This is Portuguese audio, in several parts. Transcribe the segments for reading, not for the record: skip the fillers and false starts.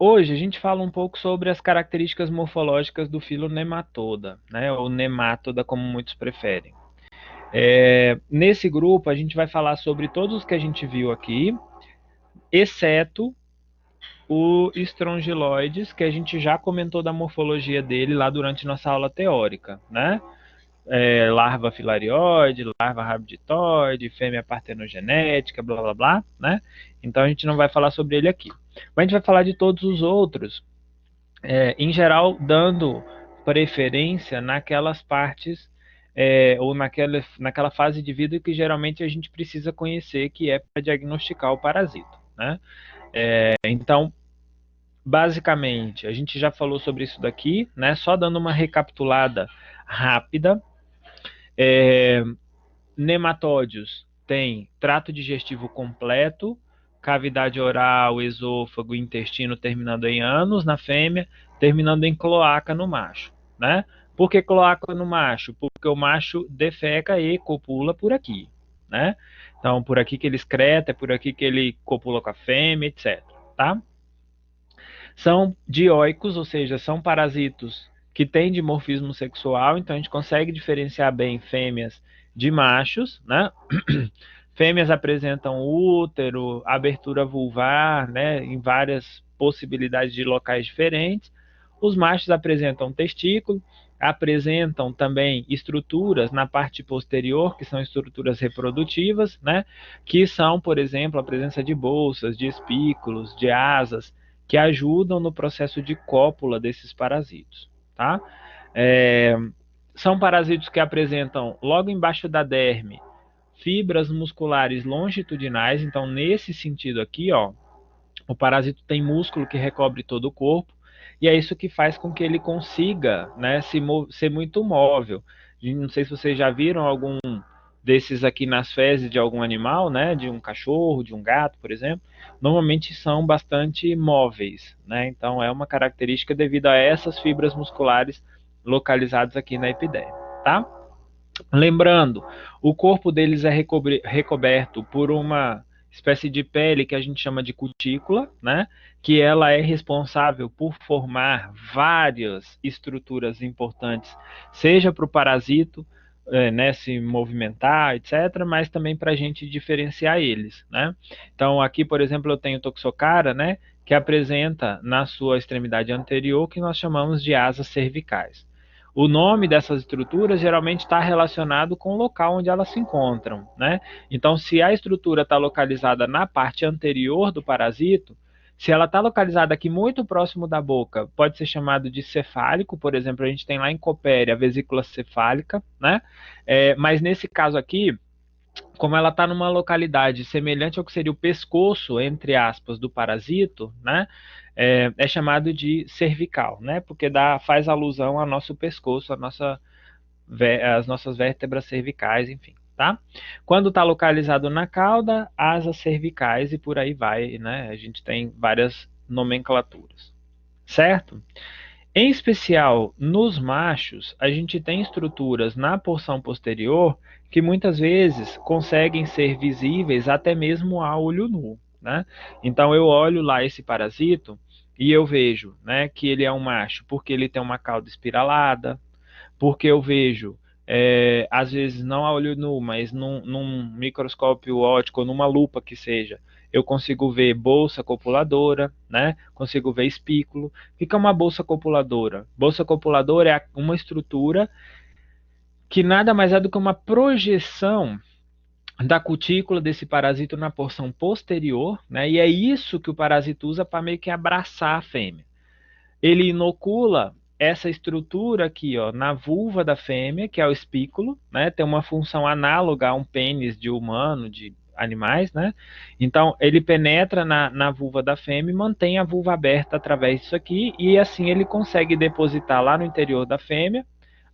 Hoje a gente fala um pouco sobre as características morfológicas do filo Nematoda, né, ou Nematoda, como muitos preferem. Nesse grupo a gente vai falar sobre todos os que a gente viu aqui, exceto o Strongyloides, que a gente já comentou da morfologia dele lá durante nossa aula teórica, né? Larva filarioide, larva rabditoide, fêmea partenogenética, blá blá blá, né? Então a gente não vai falar sobre ele aqui. Mas a gente vai falar de todos os outros, em geral, dando preferência naquelas partes ou naquela fase de vida que geralmente a gente precisa conhecer, que é para diagnosticar o parasito, né? Então, basicamente, a gente já falou sobre isso daqui, né? Só dando uma recapitulada rápida. Nematódios têm trato digestivo completo, cavidade oral, esôfago, intestino terminando em ânus na fêmea, terminando em cloaca no macho, né? Por que cloaca no macho? Porque o macho defeca e copula por aqui, né? Então, por aqui que ele excreta, é por aqui que ele copula com a fêmea, etc, tá? São dioicos, ou seja, são parasitos que têm dimorfismo sexual, então a gente consegue diferenciar bem fêmeas de machos, né? Fêmeas apresentam útero, abertura vulvar, né, em várias possibilidades de locais diferentes. Os machos apresentam testículo, apresentam também estruturas na parte posterior, que são estruturas reprodutivas, né, que são, por exemplo, a presença de bolsas, de espículos, de asas, que ajudam no processo de cópula desses parasitos, tá? É, São parasitos que apresentam logo embaixo da derme fibras musculares longitudinais, então nesse sentido aqui, ó, o parasito tem músculo que recobre todo o corpo, e é isso que faz com que ele consiga, né, ser muito móvel. Não sei se vocês já viram algum desses aqui nas fezes de algum animal, né, de um cachorro, de um gato, por exemplo, normalmente são bastante móveis, né, então é uma característica devido a essas fibras musculares localizadas aqui na epiderme, tá? Lembrando, o corpo deles é recoberto por uma espécie de pele que a gente chama de cutícula, né? Que ela é responsável por formar várias estruturas importantes, seja para o parasito, né, se movimentar, etc., mas também para a gente diferenciar eles, né? Então, aqui, por exemplo, eu tenho Toxocara, né? Que apresenta na sua extremidade anterior, que nós chamamos de asas cervicais. O nome dessas estruturas geralmente está relacionado com o local onde elas se encontram, né? Então, se a estrutura está localizada na parte anterior do parasito, se ela está localizada aqui muito próximo da boca, pode ser chamado de cefálico, por exemplo, a gente tem lá em Copéria a vesícula cefálica, né? Mas nesse caso aqui, como ela está numa localidade semelhante ao que seria o pescoço, entre aspas, do parasito, né? É chamado de cervical, né? Porque faz alusão ao nosso pescoço, às nossas vértebras cervicais, enfim, tá? Quando está localizado na cauda, asas cervicais e por aí vai, né? A gente tem várias nomenclaturas, certo? Em especial nos machos, a gente tem estruturas na porção posterior que muitas vezes conseguem ser visíveis até mesmo a olho nu, né? Então eu olho lá esse parasito e eu vejo, né, que ele é um macho porque ele tem uma cauda espiralada, porque eu vejo, às vezes não a olho nu, mas num microscópio óptico, ou numa lupa que seja, eu consigo ver bolsa copuladora, né? Consigo ver espículo. O que é uma bolsa copuladora? Bolsa copuladora é uma estrutura que nada mais é do que uma projeção da cutícula desse parasito na porção posterior, né? E é isso que o parasito usa para meio que abraçar a fêmea. Ele inocula essa estrutura aqui, ó, na vulva da fêmea, que é o espículo, né? Tem uma função análoga a um pênis de humano, de animais, né? Então, ele penetra na vulva da fêmea e mantém a vulva aberta através disso aqui, e assim ele consegue depositar lá no interior da fêmea,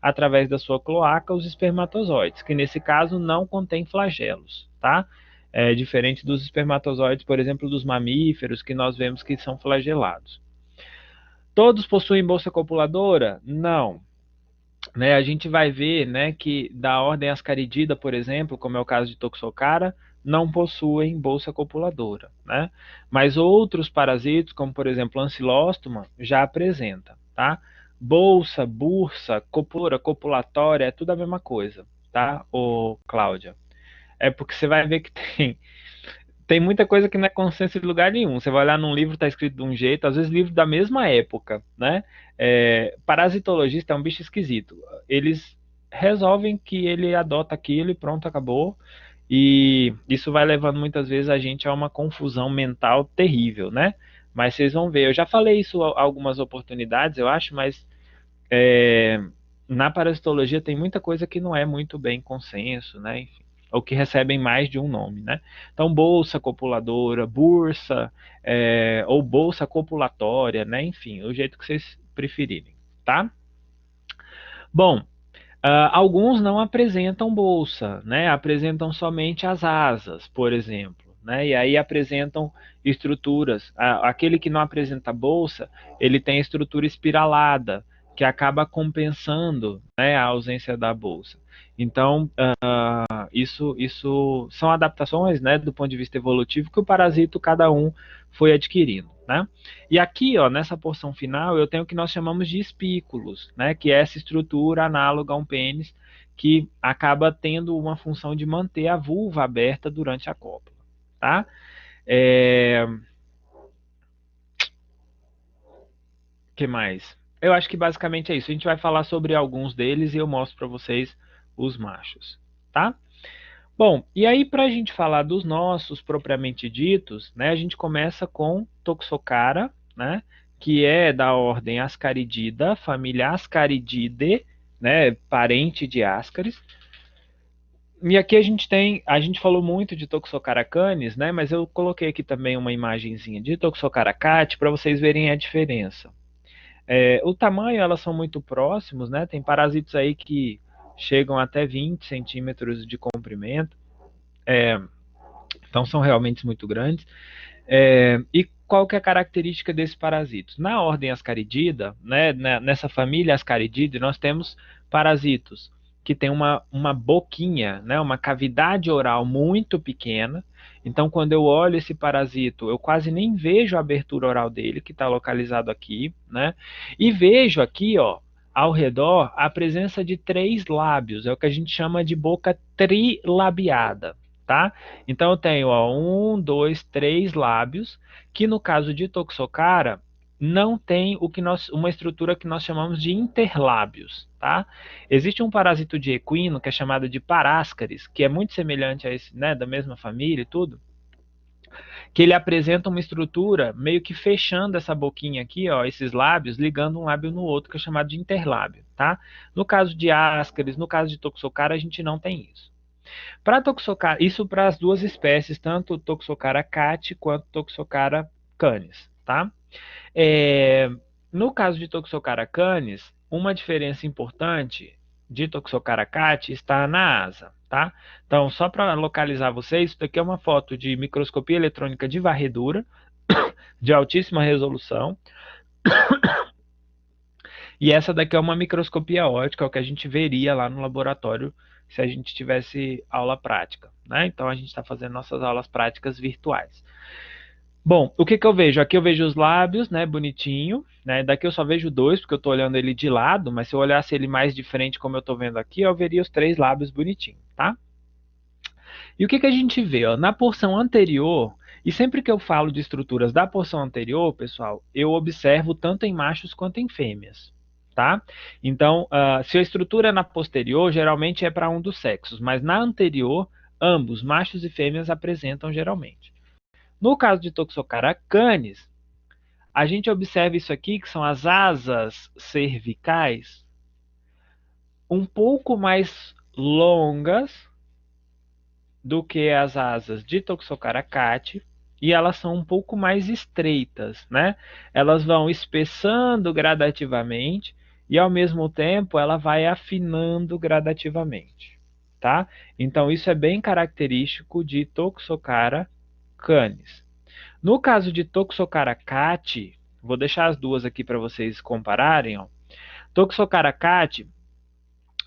através da sua cloaca, os espermatozoides, que nesse caso não contém flagelos, tá? É diferente dos espermatozoides, por exemplo, dos mamíferos, que nós vemos que são flagelados. Todos possuem bolsa copuladora? Não. Né, a gente vai ver, né, que da ordem Ascaridida, por exemplo, como é o caso de Toxocara, não possuem bolsa copuladora, né? Mas outros parasitos, como por exemplo Ancilóstoma, já apresenta, tá? Bolsa, bursa, copula, copulatória, é tudo a mesma coisa, tá, ô Cláudia? É porque você vai ver que tem muita coisa que não é consenso de lugar nenhum. Você vai olhar num livro, está escrito de um jeito, às vezes livro da mesma época, né? Parasitologista é um bicho esquisito. Eles resolvem que ele adota aquilo e pronto, acabou. E isso vai levando muitas vezes a gente a uma confusão mental terrível, né? Mas vocês vão ver, eu já falei isso algumas oportunidades, eu acho, mas é, na parasitologia tem muita coisa que não é muito bem consenso, né? Enfim, ou que recebem mais de um nome, né? Então, bolsa copuladora, bursa, ou bolsa copulatória, né? Enfim, o jeito que vocês preferirem, tá? Bom, alguns não apresentam bolsa, né? Apresentam somente as asas, por exemplo, né? E aí apresentam estruturas. Aquele que não apresenta bolsa, ele tem estrutura espiralada, que acaba compensando, né, a ausência da bolsa. Então, isso são adaptações, né, do ponto de vista evolutivo que o parasito cada um foi adquirindo, né? E aqui, ó, nessa porção final, eu tenho o que nós chamamos de espículos, né, que é essa estrutura análoga a um pênis que acaba tendo uma função de manter a vulva aberta durante a cópula, tá? É... Que mais? Eu acho que basicamente é isso. A gente vai falar sobre alguns deles e eu mostro para vocês os machos, tá? Bom, e aí para a gente falar dos nossos propriamente ditos, né, a gente começa com Toxocara, né, que é da ordem Ascaridida, família Ascarididae, né, parente de Ascaris. E aqui a gente falou muito de Toxocara canis, né, mas eu coloquei aqui também uma imagenzinha de Toxocara cat para vocês verem a diferença. O tamanho, elas são muito próximos, né, tem parasitos aí que chegam até 20 centímetros de comprimento. Então são realmente muito grandes. E qual que é a característica desses parasitos? Na ordem Ascaridida, né, nessa família Ascaridida, nós temos parasitos que têm uma boquinha, né, uma cavidade oral muito pequena. Então, quando eu olho esse parasito, eu quase nem vejo a abertura oral dele, que está localizado aqui, né? E vejo aqui, ó, ao redor, a presença de 3 lábios, é o que a gente chama de boca trilabiada, tá? Então eu tenho, ó, 1, 2, 3 lábios, que no caso de Toxocara não tem uma estrutura que nós chamamos de interlábios, tá? Existe um parasito de equino que é chamado de Paráscaris, que é muito semelhante a esse, né, da mesma família e tudo, que ele apresenta uma estrutura meio que fechando essa boquinha aqui, ó, esses lábios, ligando um lábio no outro, que é chamado de interlábio, tá? No caso de Ascaris, no caso de Toxocara, a gente não tem isso. Para Toxocara, isso para as duas espécies, tanto Toxocara cat quanto Toxocara canis, tá? É, no caso de Toxocara canis, uma diferença importante de Toxocara cat está na asa, tá? Então, só para localizar vocês, isso daqui é uma foto de microscopia eletrônica de varredura, de altíssima resolução, e essa daqui é uma microscopia óptica, é o que a gente veria lá no laboratório se a gente tivesse aula prática, né? Então a gente está fazendo nossas aulas práticas virtuais. Bom, o que que eu vejo? Aqui eu vejo os lábios, né, bonitinho, né? Daqui eu só vejo 2, porque eu estou olhando ele de lado, mas se eu olhasse ele mais de frente, como eu estou vendo aqui, eu veria os 3 lábios bonitinhos, tá? E o que que a gente vê? Ó? Na porção anterior, e sempre que eu falo de estruturas da porção anterior, pessoal, eu observo tanto em machos quanto em fêmeas, tá? Então, se a estrutura é na posterior, geralmente é para um dos sexos, mas na anterior, ambos, machos e fêmeas, apresentam geralmente. No caso de Toxocara canis, a gente observa isso aqui, que são as asas cervicais, um pouco mais longas do que as asas de Toxocara cat, e elas são um pouco mais estreitas, né? Elas vão espessando gradativamente e ao mesmo tempo ela vai afinando gradativamente, tá? Então isso é bem característico de Toxocara canis. No caso de Toxocara cat, vou deixar as duas aqui para vocês compararem, ó. Toxocara cat,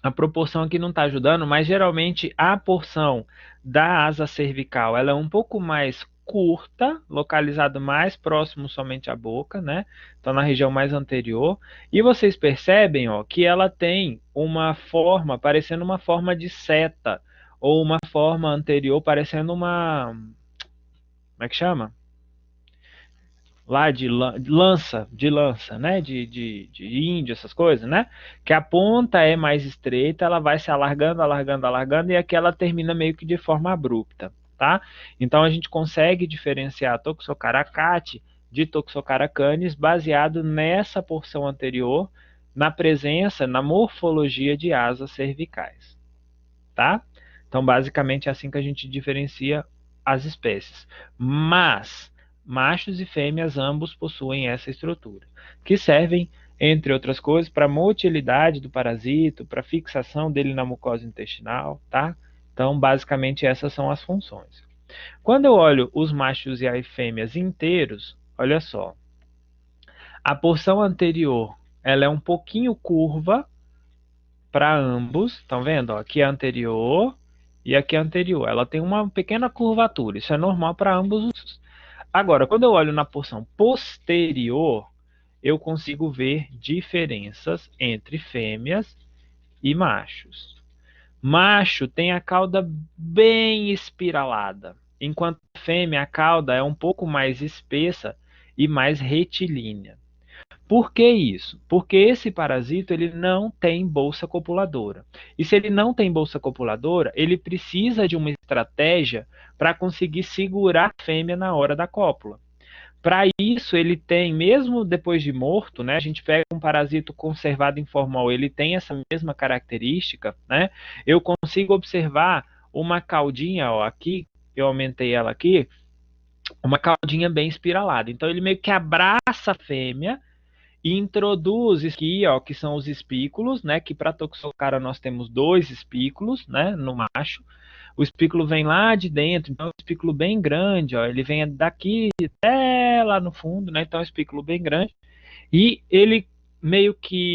a proporção aqui não está ajudando, mas geralmente a porção da asa cervical ela é um pouco mais curta, localizado mais próximo somente à boca, né? Então na região mais anterior. E vocês percebem, ó, que ela tem uma forma parecendo uma forma de seta ou uma forma anterior parecendo uma, como é que chama? Lá de lança, né? De índio, essas coisas, né? Que a ponta é mais estreita, ela vai se alargando, alargando, alargando, e aqui ela termina meio que de forma abrupta, tá? Então a gente consegue diferenciar a Toxocara cati de Toxocara canis baseado nessa porção anterior, na presença, na morfologia de asas cervicais, tá? Então basicamente é assim que a gente diferencia as espécies. Mas machos e fêmeas ambos possuem essa estrutura, que servem, entre outras coisas, para motilidade do parasito, para fixação dele na mucosa intestinal, tá? Então, basicamente, essas são as funções. Quando eu olho os machos e as fêmeas inteiros, olha só, a porção anterior, ela é um pouquinho curva para ambos, estão vendo? Ó, aqui é anterior e aqui é anterior. Ela tem uma pequena curvatura, isso é normal para ambos os. Agora, quando eu olho na porção posterior, eu consigo ver diferenças entre fêmeas e machos. Macho tem a cauda bem espiralada, enquanto fêmea a cauda é um pouco mais espessa e mais retilínea. Por que isso? Porque esse parasito ele não tem bolsa copuladora. E se ele não tem bolsa copuladora, ele precisa de uma estratégia para conseguir segurar a fêmea na hora da cópula. Para isso, ele tem, mesmo depois de morto, né, a gente pega um parasito conservado informal, ele tem essa mesma característica, né? Eu consigo observar uma caudinha, ó, aqui, eu aumentei ela aqui, uma caudinha bem espiralada. Então, ele meio que abraça a fêmea e introduz aqui, ó, que são os espículos, né? Que para Toxocara nós temos 2 espículos, né? No macho. O espículo vem lá de dentro, então é um espículo bem grande, ó. Ele vem daqui até lá no fundo, né? Então é um espículo bem grande. E ele meio que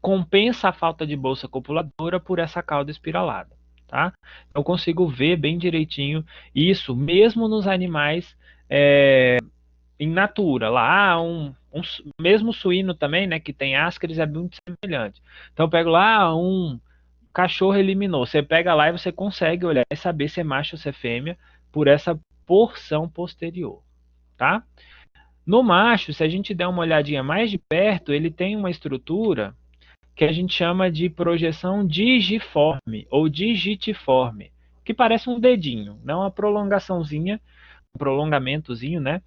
compensa a falta de bolsa copuladora por essa cauda espiralada, tá? Eu consigo ver bem direitinho isso, mesmo nos animais in natura, lá mesmo suíno também, né, que tem ascaris, é muito semelhante. Então eu pego lá um cachorro eliminou, você pega lá e você consegue olhar e saber se é macho ou se é fêmea por essa porção posterior, tá? No macho, se a gente der uma olhadinha mais de perto, ele tem uma estrutura que a gente chama de projeção digiforme ou digitiforme, que parece um dedinho, não uma prolongaçãozinha, um prolongamentozinho, né,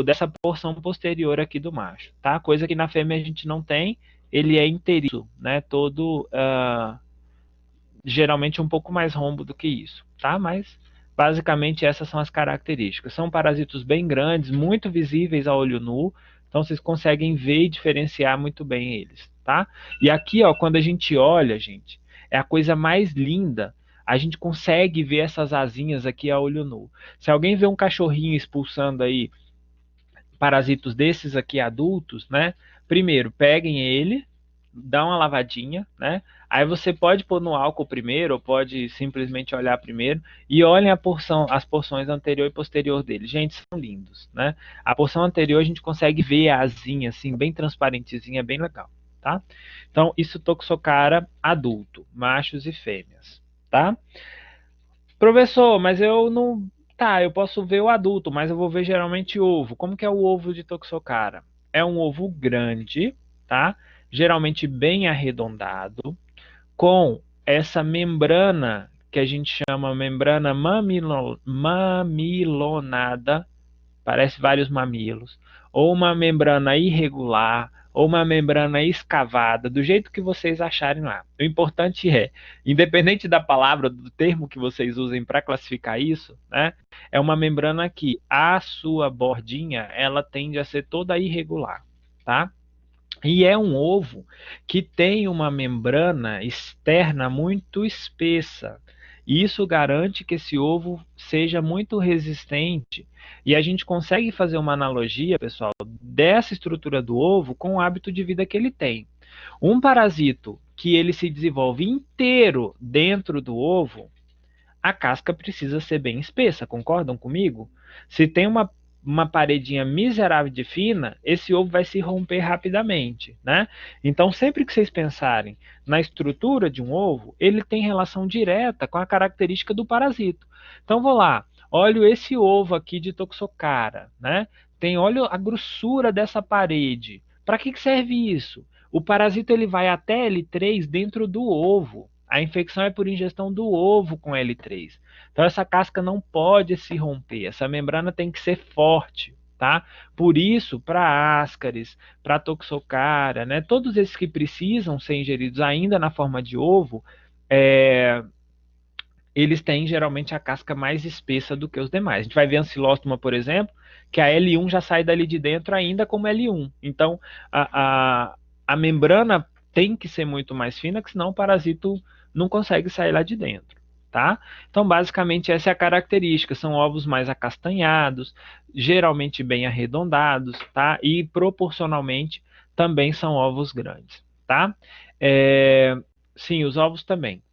dessa porção posterior aqui do macho, tá? Coisa que na fêmea a gente não tem, ele é inteiriço, né, todo geralmente um pouco mais rombo do que isso, tá? Mas basicamente essas são as características. São parasitos bem grandes, muito visíveis a olho nu, então vocês conseguem ver e diferenciar muito bem eles, tá? E aqui, ó, quando a gente olha, gente, é a coisa mais linda. A gente consegue ver essas asinhas aqui a olho nu. Se alguém vê um cachorrinho expulsando aí parasitos desses aqui adultos, né? Primeiro, peguem ele, dá uma lavadinha, né? Aí você pode pôr no álcool primeiro, ou pode simplesmente olhar primeiro, e olhem as porções anterior e posterior dele. Gente, são lindos, né? A porção anterior a gente consegue ver a asinha, assim, bem transparentezinha, bem legal, tá? Então, isso Toxocara adulto, machos e fêmeas, tá? Professor, mas eu não. Tá, eu posso ver o adulto, mas eu vou ver geralmente ovo. Como que é o ovo de Toxocara? É um ovo grande, tá? Geralmente bem arredondado, com essa membrana que a gente chama membrana mamilonada, parece vários mamilos, ou uma membrana irregular, ou uma membrana escavada, do jeito que vocês acharem lá. O importante é, independente da palavra, do termo que vocês usem para classificar isso, né, é uma membrana que a sua bordinha, ela tende a ser toda irregular, tá? E é um ovo que tem uma membrana externa muito espessa. E isso garante que esse ovo seja muito resistente. E a gente consegue fazer uma analogia, pessoal, dessa estrutura do ovo com o hábito de vida que ele tem. Um parasito que ele se desenvolve inteiro dentro do ovo, a casca precisa ser bem espessa, concordam comigo? Se tem uma paredinha miserável de fina, esse ovo vai se romper rapidamente, né? Então, sempre que vocês pensarem na estrutura de um ovo, ele tem relação direta com a característica do parasito. Então, vou lá, olho esse ovo aqui de Toxocara, né? Olha a grossura dessa parede. Para que serve isso? O parasito ele vai até L3 dentro do ovo. A infecção é por ingestão do ovo com L3. Então essa casca não pode se romper, essa membrana tem que ser forte, tá? Por isso, para ascaris, para toxocara, né, todos esses que precisam ser ingeridos ainda na forma de ovo, eles têm geralmente a casca mais espessa do que os demais. A gente vai ver ancilóstoma, por exemplo, que a L1 já sai dali de dentro ainda como L1. Então, a membrana tem que ser muito mais fina, que senão o parasito não consegue sair lá de dentro. Tá? Então, basicamente, essa é a característica. São ovos mais acastanhados, geralmente bem arredondados, tá? E proporcionalmente também são ovos grandes, tá? Sim, os ovos também,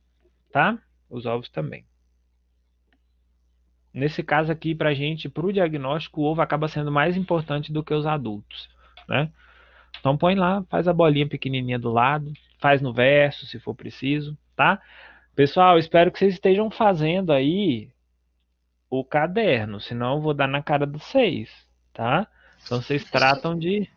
tá? Os ovos também. Nesse caso aqui, para a gente, para o diagnóstico, o ovo acaba sendo mais importante do que os adultos, né? Então põe lá, faz a bolinha pequenininha do lado, faz no verso, se for preciso, tá? Pessoal, espero que vocês estejam fazendo aí o caderno, senão eu vou dar na cara dos seis, tá? Então vocês tratam de...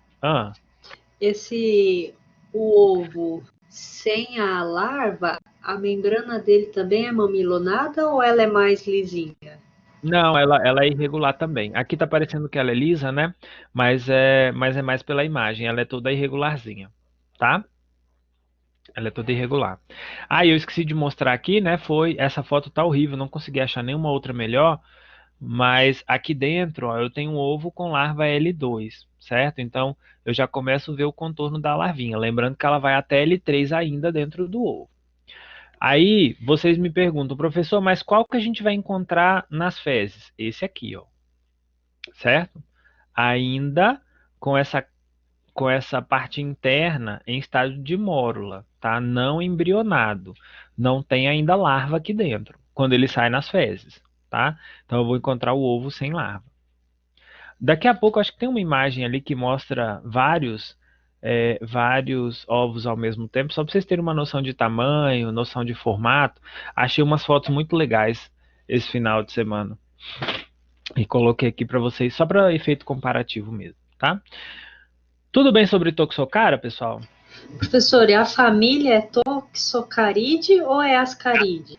O ovo sem a larva, a membrana dele também é mamilonada ou ela é mais lisinha? Não, ela é irregular também. Aqui tá parecendo que ela é lisa, né? Mas é mais pela imagem. Ela é toda irregularzinha, tá? Ela é toda irregular. Ah, eu esqueci de mostrar aqui, né? Essa foto tá horrível, não consegui achar nenhuma outra melhor. Mas aqui dentro, ó, eu tenho um ovo com larva L2, certo? Então eu já começo a ver o contorno da larvinha. Lembrando que ela vai até L3 ainda dentro do ovo. Aí vocês me perguntam, professor, mas qual que a gente vai encontrar nas fezes? Esse aqui, ó, certo? Ainda com essa parte interna em estágio de mórula, tá? Não embrionado, não tem ainda larva aqui dentro, quando ele sai nas fezes, tá? Então eu vou encontrar o ovo sem larva. Daqui a pouco, acho que tem uma imagem ali que mostra vários ovos ao mesmo tempo, só para vocês terem uma noção de tamanho, noção de formato. Achei umas fotos muito legais esse final de semana. E coloquei aqui para vocês, só para efeito comparativo mesmo, tá? Tudo bem sobre Toxocara, pessoal? Professor, e a família é Toxocaride ou é Ascaride?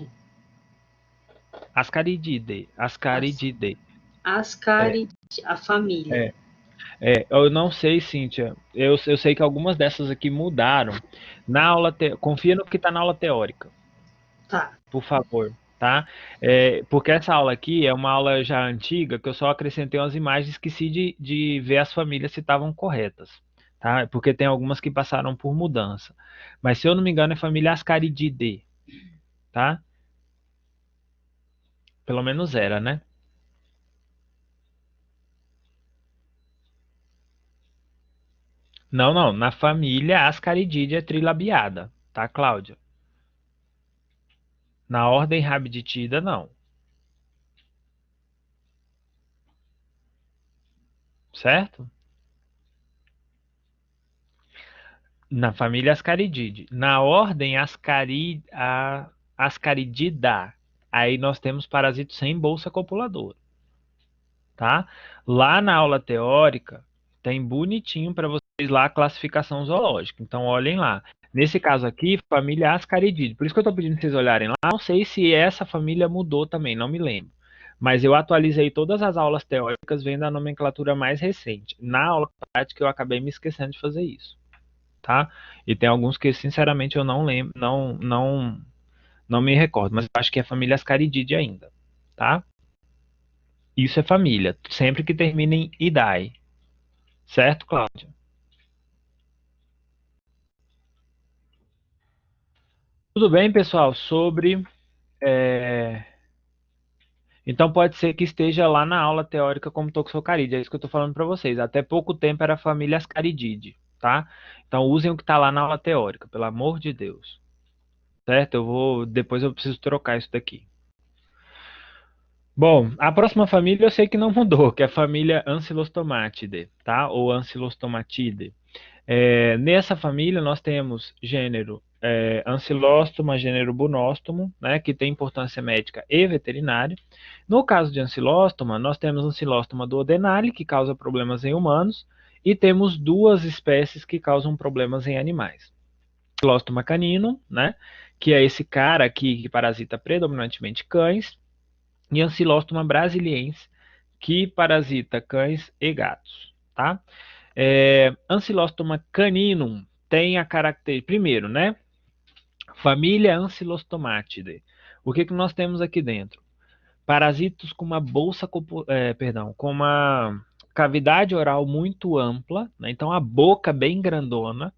Ascarididae. Ascarididae. Ascaride, a família. Eu não sei, Cíntia. Eu sei que algumas dessas aqui mudaram. Confia no que está na aula teórica. Tá. Por favor, tá? Porque essa aula aqui é uma aula já antiga, que eu só acrescentei umas imagens, esqueci de ver as famílias se estavam corretas, tá? Porque tem algumas que passaram por mudança. Mas se eu não me engano é família Ascarididae, tá? Pelo menos era, né? Não. Na família Ascarididae é trilabiada, tá, Cláudia? Na ordem Rabditida, não. Certo? Na família Ascarididae. Na ordem Ascaridida, aí nós temos parasitos sem bolsa copuladora, tá? Lá na aula teórica, tem bonitinho para vocês lá a classificação zoológica. Então, olhem lá. Nesse caso aqui, família Ascarididae. Por isso que eu estou pedindo que vocês olharem lá. Não sei se essa família mudou também, não me lembro. Mas eu atualizei todas as aulas teóricas vendo a nomenclatura mais recente. Na aula prática, eu acabei me esquecendo de fazer isso, tá? E tem alguns que, sinceramente, eu não lembro, não me recordo, mas eu acho que é família Ascarididae ainda, tá? Isso é família, sempre que termina em idae. Certo, Cláudia? Tudo bem, pessoal, Então pode ser que esteja lá na aula teórica como Toxocaride, é isso que eu estou falando para vocês. Até pouco tempo era família Ascarididae, tá? Então usem o que está lá na aula teórica, pelo amor de Deus. certo? Depois eu preciso trocar isso daqui. Bom, a próxima família eu sei que não mudou, que é a família Ancylostomatidae, tá? Ou Ancylostomatidae. Nessa família nós temos gênero Ancylostoma, gênero Bunostomo, né, que tem importância médica e veterinária. No caso de Ancylostoma, nós temos Ancylostoma duodenale, que causa problemas em humanos, e temos duas espécies que causam problemas em animais. Ancylostoma caninum, né, que é esse cara aqui que parasita predominantemente cães, e Ancylostoma brasiliense, que parasita cães e gatos, tá? Ancylostoma caninum tem a característica, primeiro, né? Família Ancylostomatidae. O que nós temos aqui dentro? Parasitos com uma com uma cavidade oral muito ampla, né? Então a boca bem grandona.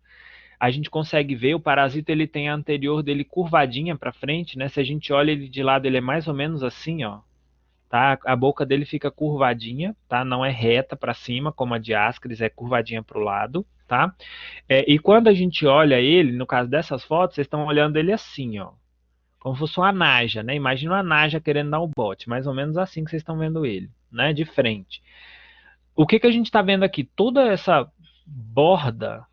A gente consegue ver o parasita, ele tem a anterior dele curvadinha para frente, né? Se a gente olha ele de lado, ele é mais ou menos assim, ó. Tá? A boca dele fica curvadinha, tá? Não é reta para cima, como a de Ascaris, é curvadinha para o lado, tá? E quando a gente olha ele, no caso dessas fotos, vocês estão olhando ele assim, ó. Como se fosse uma naja, né? Imagina uma naja querendo dar um bote, mais ou menos assim que vocês estão vendo ele, né? De frente. O que a gente está vendo aqui? Toda essa borda,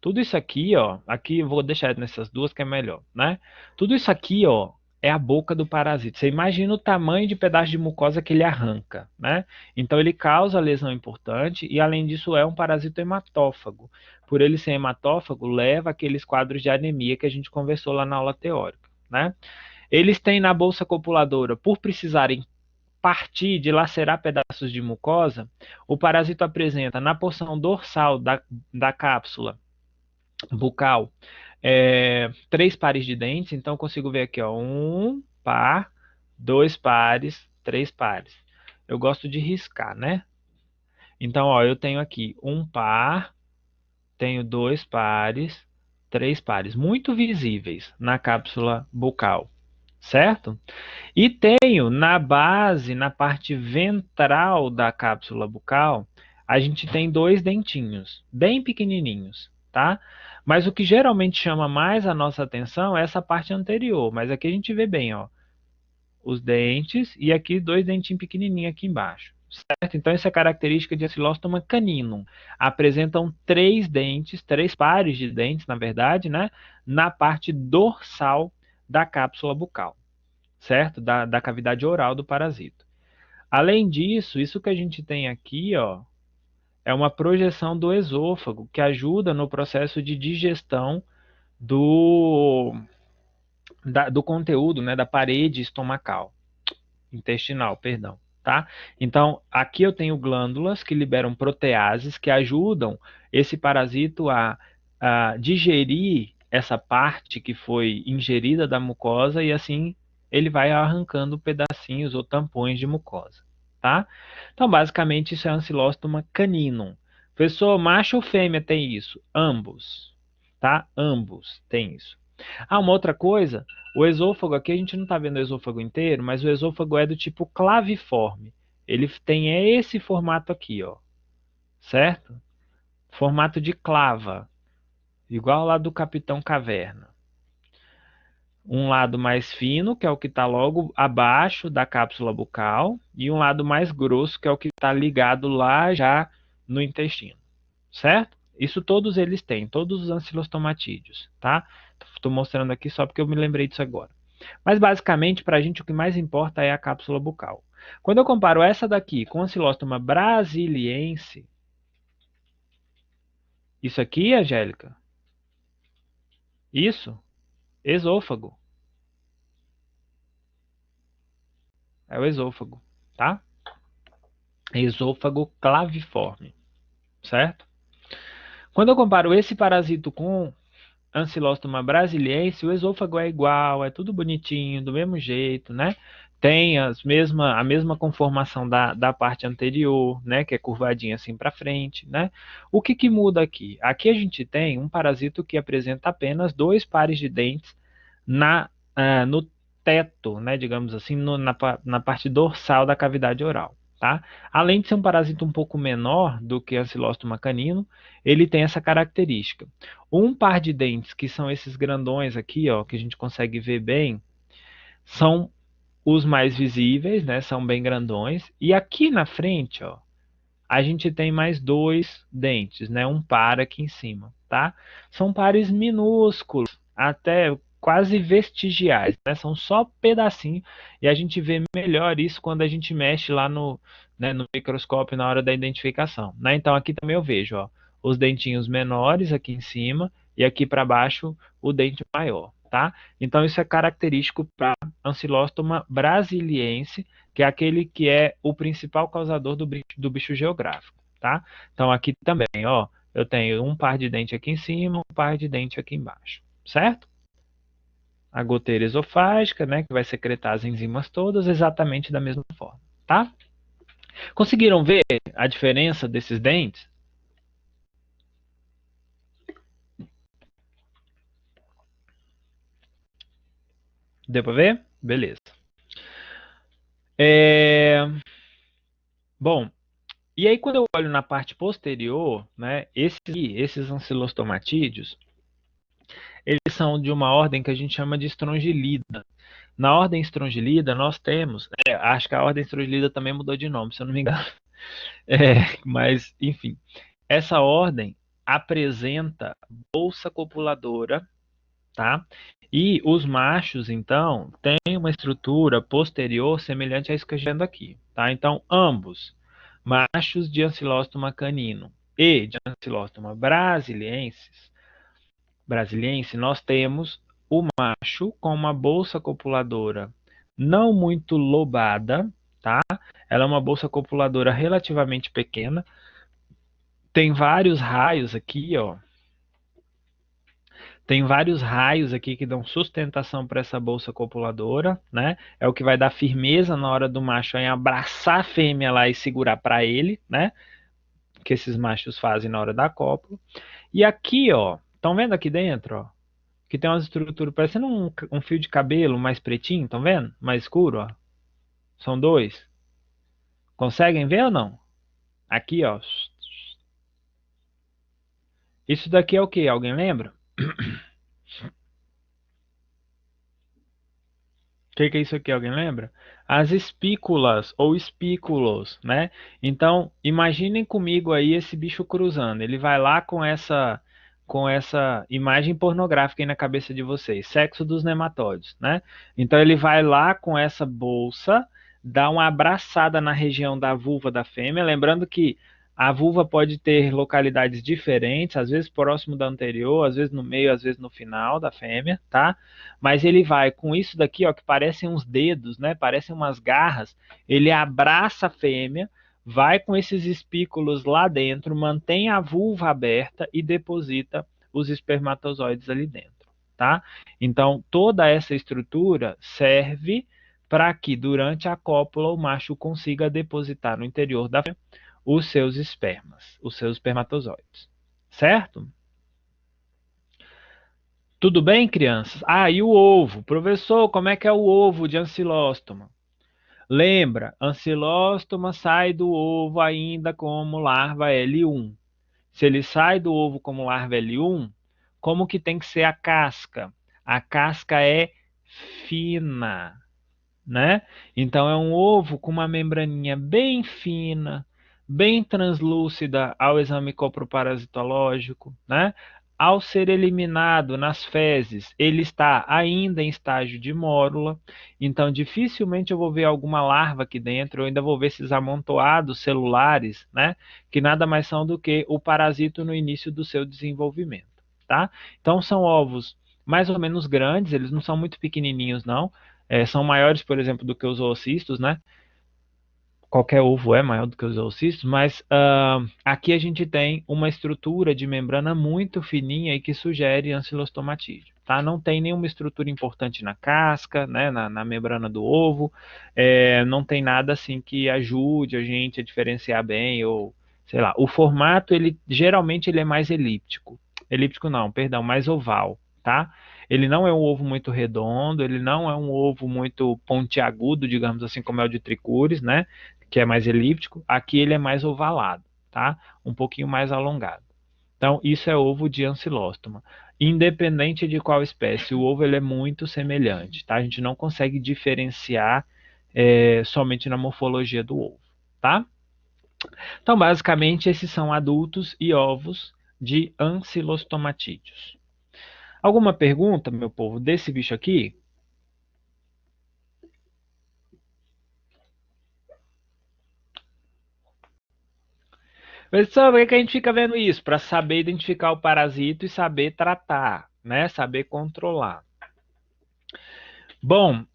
tudo isso aqui, ó, aqui eu vou deixar nessas duas que é melhor, né? Tudo isso aqui, ó, é a boca do parasita. Você imagina o tamanho de pedaço de mucosa que ele arranca, né? Então ele causa lesão importante e além disso é um parasito hematófago. Por ele ser hematófago, leva aqueles quadros de anemia que a gente conversou lá na aula teórica, né? Eles têm na bolsa copuladora, por precisarem partir, dilacerar pedaços de mucosa, o parasito apresenta na porção dorsal da cápsula bucal, três pares de dentes, então eu consigo ver aqui, ó, um par, dois pares, três pares. Eu gosto de riscar, né? Então, ó, eu tenho aqui um par, tenho dois pares, três pares, muito visíveis na cápsula bucal, certo? E tenho na base, na parte ventral da cápsula bucal, a gente tem dois dentinhos, bem pequenininhos, tá? Mas o que geralmente chama mais a nossa atenção é essa parte anterior, mas aqui a gente vê bem, ó, os dentes e aqui dois dentinhos pequenininhos aqui embaixo, certo? Então essa é a característica de Ancylostoma caninum. Apresentam três dentes, três pares de dentes, na verdade, né? Na parte dorsal da cápsula bucal, certo? Da cavidade oral do parasito. Além disso, isso que a gente tem aqui, ó, é uma projeção do esôfago, que ajuda no processo de digestão do conteúdo, né, da parede intestinal, perdão, tá? Então, aqui eu tenho glândulas que liberam proteases que ajudam esse parasito a digerir essa parte que foi ingerida da mucosa e assim ele vai arrancando pedacinhos ou tampões de mucosa, tá? Então, basicamente, isso é Ancylostoma caninum. Professor, macho ou fêmea tem isso? Ambos, tá? Ambos têm isso. Uma outra coisa, o esôfago aqui, a gente não está vendo o esôfago inteiro, mas o esôfago é do tipo claviforme. Ele tem esse formato aqui, ó, certo? Formato de clava, igual lá do Capitão Caverna. Um lado mais fino, que é o que está logo abaixo da cápsula bucal, e um lado mais grosso, que é o que está ligado lá já no intestino, certo? Isso todos eles têm, todos os ancilostomatídeos, tá? Estou mostrando aqui só porque eu me lembrei disso agora. Mas basicamente, para a gente, o que mais importa é a cápsula bucal. Quando eu comparo essa daqui com a Ancylostoma brasiliense, isso aqui, Angélica, isso, esôfago, é o esôfago, tá? Esôfago claviforme, certo? Quando eu comparo esse parasito com Ancylostoma brasiliense, o esôfago é igual, é tudo bonitinho, do mesmo jeito, né? Tem a mesma conformação da parte anterior, né? Que é curvadinha assim para frente, né? O que muda aqui? Aqui a gente tem um parasito que apresenta apenas dois pares de dentes no teto, né? Digamos assim, na parte dorsal da cavidade oral, tá? Além de ser um parasita um pouco menor do que Ancylostoma canino, ele tem essa característica. Um par de dentes, que são esses grandões aqui, ó, que a gente consegue ver bem, são os mais visíveis, né? São bem grandões. E aqui na frente, ó, a gente tem mais dois dentes, né? Um par aqui em cima, tá? São pares minúsculos, até quase vestigiais, né? São só pedacinho e a gente vê melhor isso quando a gente mexe lá no, né, no microscópio na hora da identificação, né? Então aqui também eu vejo, ó, os dentinhos menores aqui em cima e aqui para baixo o dente maior, tá? Então isso é característico para Ancylostoma brasiliense, que é aquele que é o principal causador do bicho geográfico, tá? Então aqui também, ó, eu tenho um par de dente aqui em cima, um par de dente aqui embaixo, certo? A goteira esofágica, né, que vai secretar as enzimas todas exatamente da mesma forma, tá? Conseguiram ver a diferença desses dentes? Deu para ver? Beleza. Bom, e aí quando eu olho na parte posterior, né, esses ancilostomatídeos, eles são de uma ordem que a gente chama de Strongylida. Na ordem Strongylida, nós temos, acho que a ordem Strongylida também mudou de nome, se eu não me engano. Mas, enfim, essa ordem apresenta bolsa copuladora, tá? E os machos, então, têm uma estrutura posterior semelhante a isso que a gente está vendo aqui, tá? Então, ambos, machos de Ancylostoma canino e de Ancylostoma brasiliense, nós temos o macho com uma bolsa copuladora não muito lobada, tá? Ela é uma bolsa copuladora relativamente pequena. Tem vários raios aqui, ó. Tem vários raios aqui que dão sustentação para essa bolsa copuladora, né? É o que vai dar firmeza na hora do macho em abraçar a fêmea lá e segurar para ele, né? Que esses machos fazem na hora da cópula. E aqui, ó, estão vendo aqui dentro, ó? Que tem umas estruturas parecendo um fio de cabelo mais pretinho, estão vendo? Mais escuro, ó. São dois. Conseguem ver ou não? Aqui, ó. Isso daqui é o que? Alguém lembra? O que é isso aqui? Alguém lembra? As espículas ou espículos, né? Então, imaginem comigo aí esse bicho cruzando. Ele vai lá com essa imagem pornográfica aí na cabeça de vocês, sexo dos nematóides, né? Então ele vai lá com essa bolsa, dá uma abraçada na região da vulva da fêmea, lembrando que a vulva pode ter localidades diferentes, às vezes próximo da anterior, às vezes no meio, às vezes no final da fêmea, tá? Mas ele vai com isso daqui, ó, que parecem uns dedos, né? Parecem umas garras. Ele abraça a fêmea, vai com esses espículos lá dentro, mantém a vulva aberta e deposita os espermatozoides ali dentro, tá? Então, toda essa estrutura serve para que durante a cópula o macho consiga depositar no interior da fêmea os seus espermas, os seus espermatozoides, certo? Tudo bem, crianças? Ah, e o ovo. Professor, como é que é o ovo de Ancylostoma? Lembra, Ancylostoma sai do ovo ainda como larva L1. Se ele sai do ovo como larva L1, como que tem que ser a casca? A casca é fina, né? Então é um ovo com uma membraninha bem fina, bem translúcida ao exame coproparasitológico, né? Ao ser eliminado nas fezes, ele está ainda em estágio de mórula, então dificilmente eu vou ver alguma larva aqui dentro, eu ainda vou ver esses amontoados celulares, né? Que nada mais são do que o parasito no início do seu desenvolvimento, tá? Então são ovos mais ou menos grandes, eles não são muito pequenininhos não, são maiores, por exemplo, do que os oocistos, né? Qualquer ovo é maior do que os oocistos, mas aqui a gente tem uma estrutura de membrana muito fininha e que sugere ancilostomatídeo, tá? Não tem nenhuma estrutura importante na casca, né? Na membrana do ovo, não tem nada assim que ajude a gente a diferenciar bem ou sei lá. O formato ele geralmente ele é mais elíptico não, perdão, mais oval, tá? Ele não é um ovo muito redondo, ele não é um ovo muito pontiagudo, digamos assim, como é o de tricúris, né? que é mais elíptico, aqui ele é mais ovalado, tá? Um pouquinho mais alongado. Então, isso é ovo de ancilóstoma. Independente de qual espécie, o ovo ele é muito semelhante, tá? A gente não consegue diferenciar somente na morfologia do ovo, tá? Então, basicamente, esses são adultos e ovos de ancilostomatídeos. Alguma pergunta, meu povo, desse bicho aqui? Pessoal, por que a gente fica vendo isso? Para saber identificar o parasito e saber tratar, né? Saber controlar. Bom,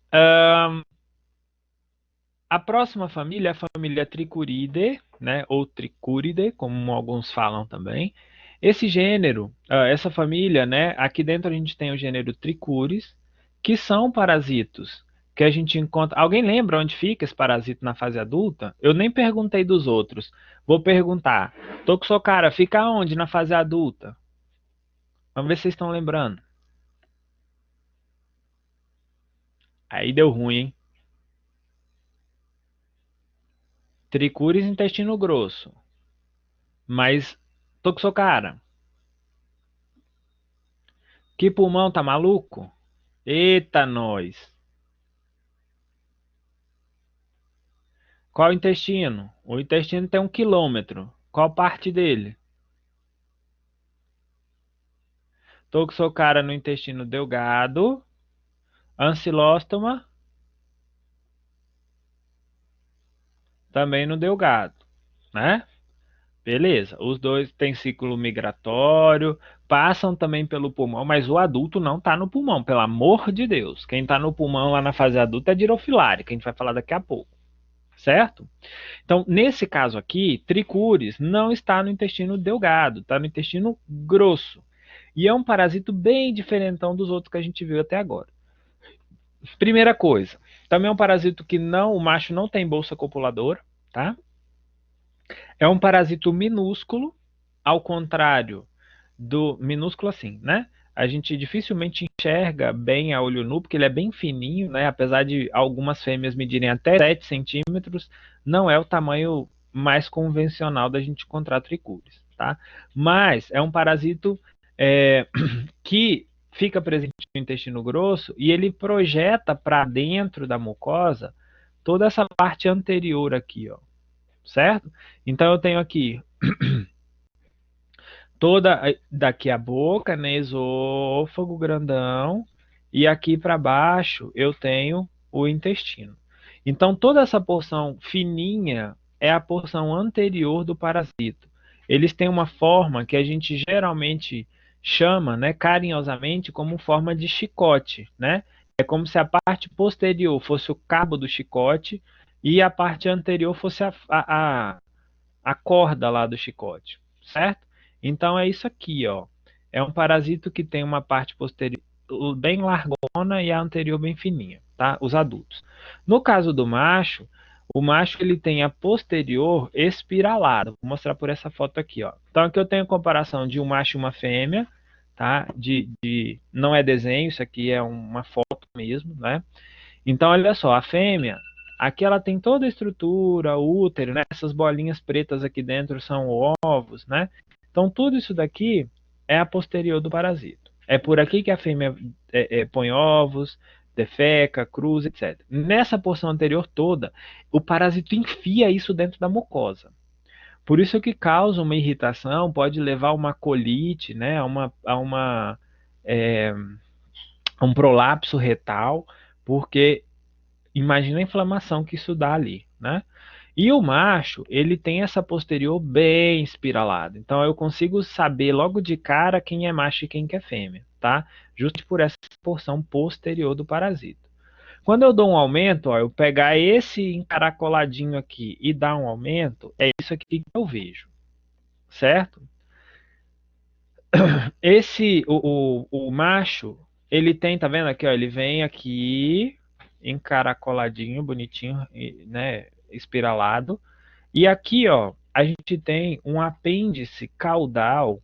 a próxima família é a família Tricuridae, né? Ou Tricuridae, como alguns falam também. Esse gênero, essa família, né? Aqui dentro a gente tem o gênero Trichuris, que são parasitos que a gente encontra. Alguém lembra onde fica esse parasito na fase adulta? Eu nem perguntei dos outros. Vou perguntar. Toxocara, fica onde na fase adulta? Vamos ver se vocês estão lembrando. Aí deu ruim, hein? Trichuris, intestino grosso. Mas, Toxocara, que pulmão, tá maluco? Eita, nós. Qual intestino? O intestino tem 1 quilômetro. Qual parte dele? Toxocara no intestino delgado. Ancilóstoma também no delgado, né? Beleza. Os dois têm ciclo migratório, passam também pelo pulmão, mas o adulto não está no pulmão, pelo amor de Deus. Quem está no pulmão lá na fase adulta é Dirofilaria, que a gente vai falar daqui a pouco, certo? Então, nesse caso aqui, Trichuris não está no intestino delgado, está no intestino grosso. E é um parasito bem diferentão dos outros que a gente viu até agora. Primeira coisa, também é um parasito que não, o macho não tem bolsa copuladora, tá? É um parasito minúsculo, ao contrário do minúsculo assim, né? A gente dificilmente enxerga bem a olho nu, porque ele é bem fininho, né? Apesar de algumas fêmeas medirem até 7 centímetros, não é o tamanho mais convencional da gente encontrar tricuris, tá? Mas é um parasito que fica presente no intestino grosso e ele projeta para dentro da mucosa toda essa parte anterior aqui, ó, certo? Então eu tenho aqui toda daqui a boca, né, esôfago grandão, e aqui para baixo eu tenho o intestino. Então toda essa porção fininha é a porção anterior do parasito. Eles têm uma forma que a gente geralmente chama, né, carinhosamente como forma de chicote, né? É como se a parte posterior fosse o cabo do chicote e a parte anterior fosse a corda lá do chicote, certo? Então é isso aqui, ó. É um parasito que tem uma parte posterior bem largona e a anterior bem fininha, tá? Os adultos. No caso do macho, o macho ele tem a posterior espiralada. Vou mostrar por essa foto aqui, ó. Então aqui eu tenho a comparação de um macho e uma fêmea, tá? Não é desenho, isso aqui é uma foto mesmo, né? Então olha só, a fêmea, aqui ela tem toda a estrutura, o útero, né? Essas bolinhas pretas aqui dentro são ovos, né? Então tudo isso daqui é a posterior do parasito. É por aqui que a fêmea põe ovos, defeca, cruza, etc. Nessa porção anterior toda, o parasito enfia isso dentro da mucosa. Por isso que causa uma irritação, pode levar a uma colite, né? A um prolapso retal, porque imagina a inflamação que isso dá ali, né? E o macho, ele tem essa posterior bem espiralada. Então eu consigo saber logo de cara quem é macho e quem é fêmea, tá? Justo por essa porção posterior do parasito. Quando eu dou um aumento, ó, eu pegar esse encaracoladinho aqui e dar um aumento, é isso aqui que eu vejo, certo? O macho, ele tem, tá vendo aqui, ó, ele vem aqui encaracoladinho, bonitinho, né, espiralado. E aqui, ó, a gente tem um apêndice caudal,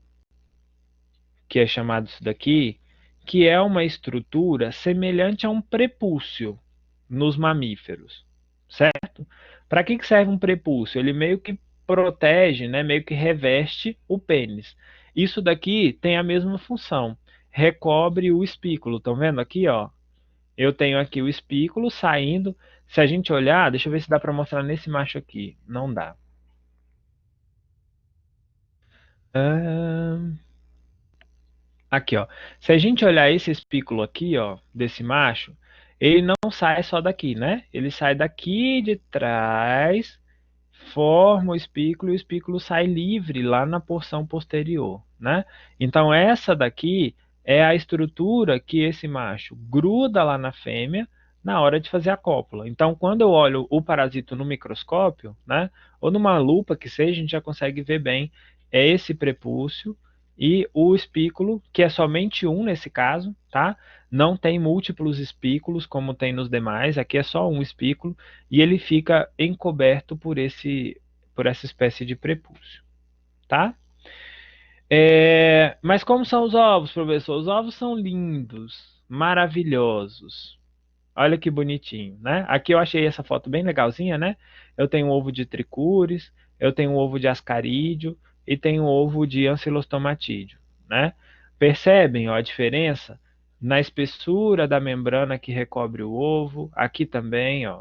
que é chamado isso daqui, que é uma estrutura semelhante a um prepúcio nos mamíferos, certo? Para que serve um prepúcio? Ele meio que protege, né, meio que reveste o pênis. Isso daqui tem a mesma função, recobre o espículo. Estão vendo aqui, ó? Eu tenho aqui o espículo saindo. Se a gente olhar, deixa eu ver se dá para mostrar nesse macho aqui. Não dá. Aqui, ó. Se a gente olhar esse espículo aqui, ó, desse macho, ele não sai só daqui, né? Ele sai daqui de trás, forma o espículo e o espículo sai livre lá na porção posterior, né? Então essa daqui é a estrutura que esse macho gruda lá na fêmea na hora de fazer a cópula. Então quando eu olho o parasito no microscópio, né, ou numa lupa que seja, a gente já consegue ver bem esse prepúcio e o espículo, que é somente um nesse caso, tá? Não tem múltiplos espículos como tem nos demais, aqui é só um espículo e ele fica encoberto por essa espécie de prepúcio, tá? Mas como são os ovos, professor? Os ovos são lindos, maravilhosos. Olha que bonitinho, né? Aqui eu achei essa foto bem legalzinha, né? Eu tenho um ovo de tricúris, eu tenho um ovo de ascarídeo e tenho um ovo de ancilostomatídeo, né? Percebem, ó, a diferença na espessura da membrana que recobre o ovo? Aqui também, ó,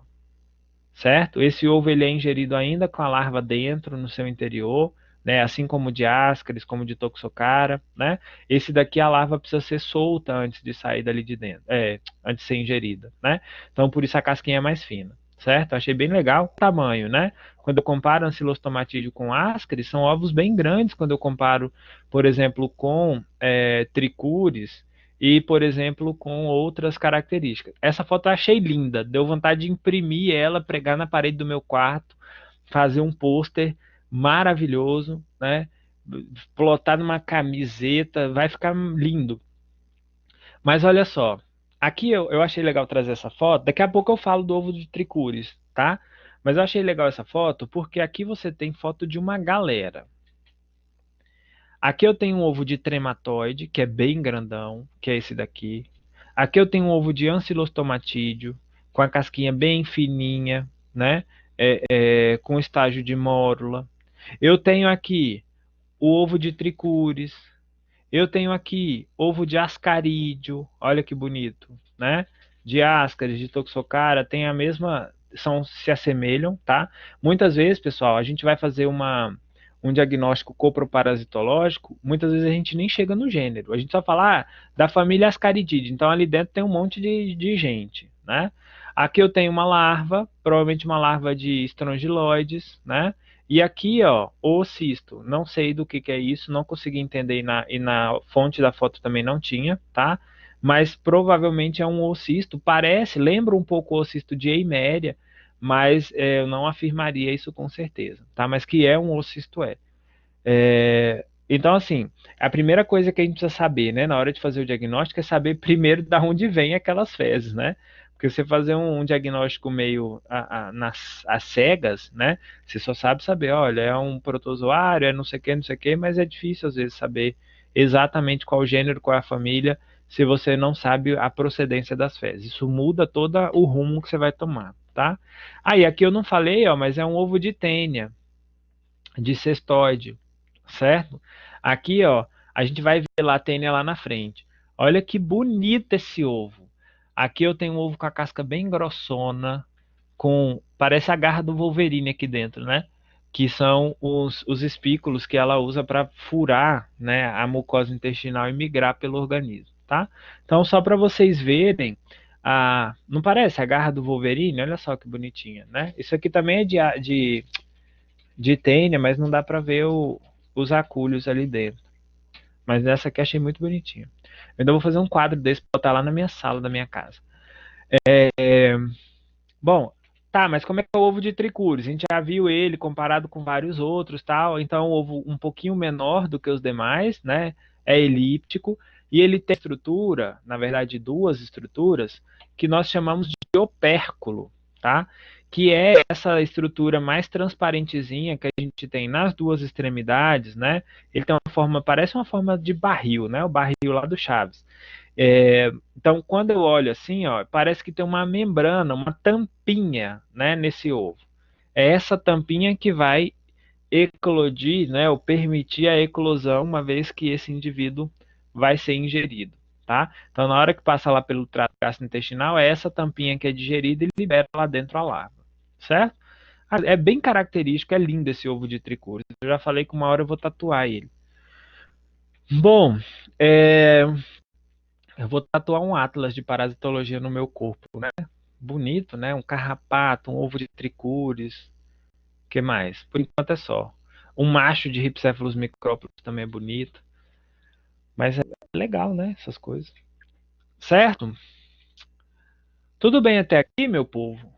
certo? Esse ovo ele é ingerido ainda com a larva dentro, no seu interior, né? Assim como de ascaris, como de toxocara, né? Esse daqui a larva precisa ser solta antes de sair dali de dentro, antes de ser ingerida, né? Então por isso a casquinha é mais fina, certo? Achei bem legal o tamanho, né? Quando eu comparo ancilostomatídeo com ascaris, são ovos bem grandes quando eu comparo, por exemplo, com tricúris e, por exemplo, com outras características. Essa foto eu achei linda, deu vontade de imprimir ela, pregar na parede do meu quarto, fazer um pôster maravilhoso, né? Plotar numa camiseta, vai ficar lindo. Mas olha só, aqui eu achei legal trazer essa foto, daqui a pouco eu falo do ovo de tricúris, tá? Mas eu achei legal essa foto porque aqui você tem foto de uma galera. Aqui eu tenho um ovo de trematóide, que é bem grandão, que é esse daqui. Aqui eu tenho um ovo de ancilostomatídeo, com a casquinha bem fininha, né? Com estágio de mórula. Eu tenho aqui o ovo de tricúris. Eu tenho aqui ovo de ascarídeo, olha que bonito, né? De ascaris, de toxocara, tem a mesma, se assemelham, tá? Muitas vezes, pessoal, a gente vai fazer um diagnóstico coproparasitológico, muitas vezes a gente nem chega no gênero, a gente só fala da família Ascarididae, então ali dentro tem um monte de gente, né? Aqui eu tenho uma larva, provavelmente uma larva de estrongiloides, né? E aqui, ó, o cisto, não sei do que é isso, não consegui entender e na fonte da foto também não tinha, tá? Mas provavelmente é um oocisto, parece, lembra um pouco o oocisto de Eiméria, mas eu não afirmaria isso com certeza, tá? Mas que é um oocisto então, assim, a primeira coisa que a gente precisa saber, né, na hora de fazer o diagnóstico é saber primeiro de onde vem aquelas fezes, né? Porque você fazer um diagnóstico meio às cegas, né? Você só sabe saber, olha, é um protozoário, é não sei o que, mas é difícil às vezes saber exatamente qual o gênero, qual é a família, se você não sabe a procedência das fezes. Isso muda todo o rumo que você vai tomar, tá? Aí, aqui eu não falei, ó, mas é um ovo de tênia, de cestoide, certo? Aqui, ó, a gente vai ver lá a tênia lá na frente. Olha que bonito esse ovo. Aqui eu tenho um ovo com a casca bem grossona, parece a garra do Wolverine aqui dentro, né? Que são os espículos que ela usa para furar, né, a mucosa intestinal e migrar pelo organismo, tá? Então, só para vocês verem, não parece a garra do Wolverine? Olha só que bonitinha, né? Isso aqui também é de tênia, mas não dá para ver os acúlios ali dentro. Mas essa aqui achei muito bonitinha. Eu ainda vou fazer um quadro desse para botar lá na minha sala da minha casa. Bom, tá, mas como é que é o ovo de tricúris? A gente já viu ele comparado com vários outros, tal. Então, é um ovo um pouquinho menor do que os demais, né? É elíptico e ele tem estrutura, na verdade, duas estruturas que nós chamamos de opérculo, tá? Que é essa estrutura mais transparentezinha que a gente tem nas duas extremidades, né? Ele tem uma forma, parece uma forma de barril, né? O barril lá do Chaves. Então, quando eu olho assim, ó, parece que tem uma membrana, uma tampinha, né, nesse ovo. É essa tampinha que vai eclodir, né, ou permitir a eclosão, uma vez que esse indivíduo vai ser ingerido, tá? Então, na hora que passa lá pelo trato gastrointestinal, é essa tampinha que é digerida e libera lá dentro a larva, certo? É bem característico, é lindo esse ovo de tricúris. Eu já falei que uma hora eu vou tatuar ele. Bom, eu vou tatuar um atlas de parasitologia no meu corpo, né? Bonito, né? Um carrapato, um ovo de tricúris. O que mais? Por enquanto é só. Um macho de Rhipicephalus micrópolis também é bonito. Mas é legal, né? Essas coisas. Certo? Tudo bem até aqui, meu povo?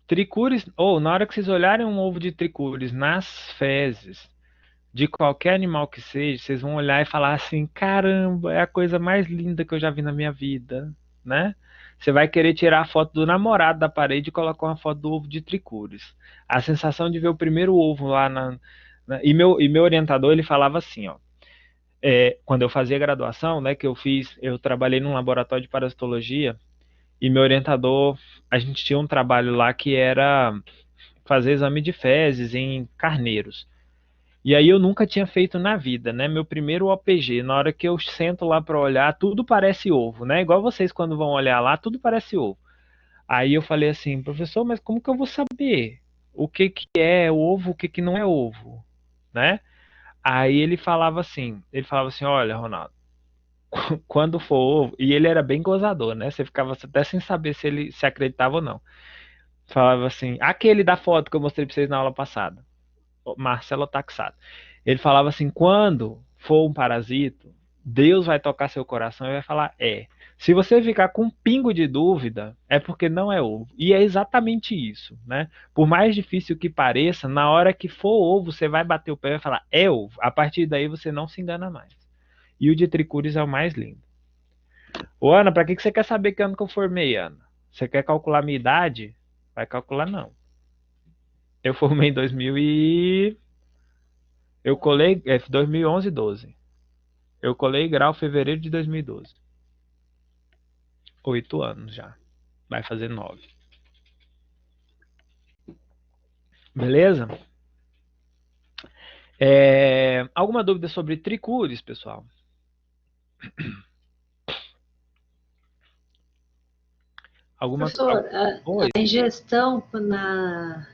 Tricúris, ou na hora que vocês olharem um ovo de tricúris nas fezes de qualquer animal que seja, vocês vão olhar e falar assim: caramba, é a coisa mais linda que eu já vi na minha vida, né? Você vai querer tirar a foto do namorado da parede e colocar uma foto do ovo de tricúris. A sensação de ver o primeiro ovo lá e meu orientador, ele falava assim, ó. Quando eu fazia graduação, né, que eu trabalhei num laboratório de parasitologia e meu orientador, a gente tinha um trabalho lá que era fazer exame de fezes em carneiros. E aí eu nunca tinha feito na vida, né? Meu primeiro OPG, na hora que eu sento lá para olhar, tudo parece ovo, né? Igual vocês quando vão olhar lá, tudo parece ovo. Aí eu falei assim, professor, mas como que eu vou saber o que que é ovo, o que que não é ovo, né? Aí ele falava assim, olha, Ronaldo, quando for ovo, e ele era bem gozador, né? Você ficava até sem saber se ele se acreditava ou não. Falava assim, aquele da foto que eu mostrei para vocês na aula passada. Marcelo Taxato. Ele falava assim: quando for um parasito, Deus vai tocar seu coração e vai falar: é. Se você ficar com um pingo de dúvida, é porque não é ovo. E é exatamente isso, né? Por mais difícil que pareça, na hora que for ovo, você vai bater o pé e vai falar: é ovo. A partir daí você não se engana mais. E o de tricúris é o mais lindo. Ô, Ana, para que você quer saber que ano que eu formei, Ana? Você quer calcular minha idade? Vai calcular não. Eu formei em 2000 e eu colei 2011 e 12. Eu colei grau em fevereiro de 2012. 8 anos já. Vai fazer 9. Beleza? Alguma dúvida sobre tricúris, pessoal? Professor, Oi. a ingestão para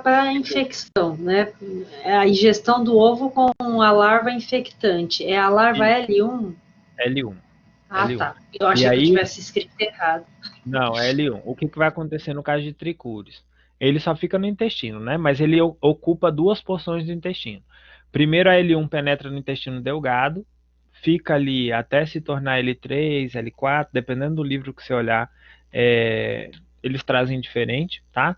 a infecção, né? A ingestão do ovo com a larva infectante. É a larva L1? L1. Ah, L1. tá. Eu E achei que eu aí, tivesse escrito errado. não, é L1. O que vai acontecer no caso de tricúris? Ele só fica no intestino, né? Mas ele ocupa duas porções do intestino. Primeiro, a L1 penetra no intestino delgado, fica ali até se tornar L3, L4, dependendo do livro que você olhar, eles trazem diferente, tá?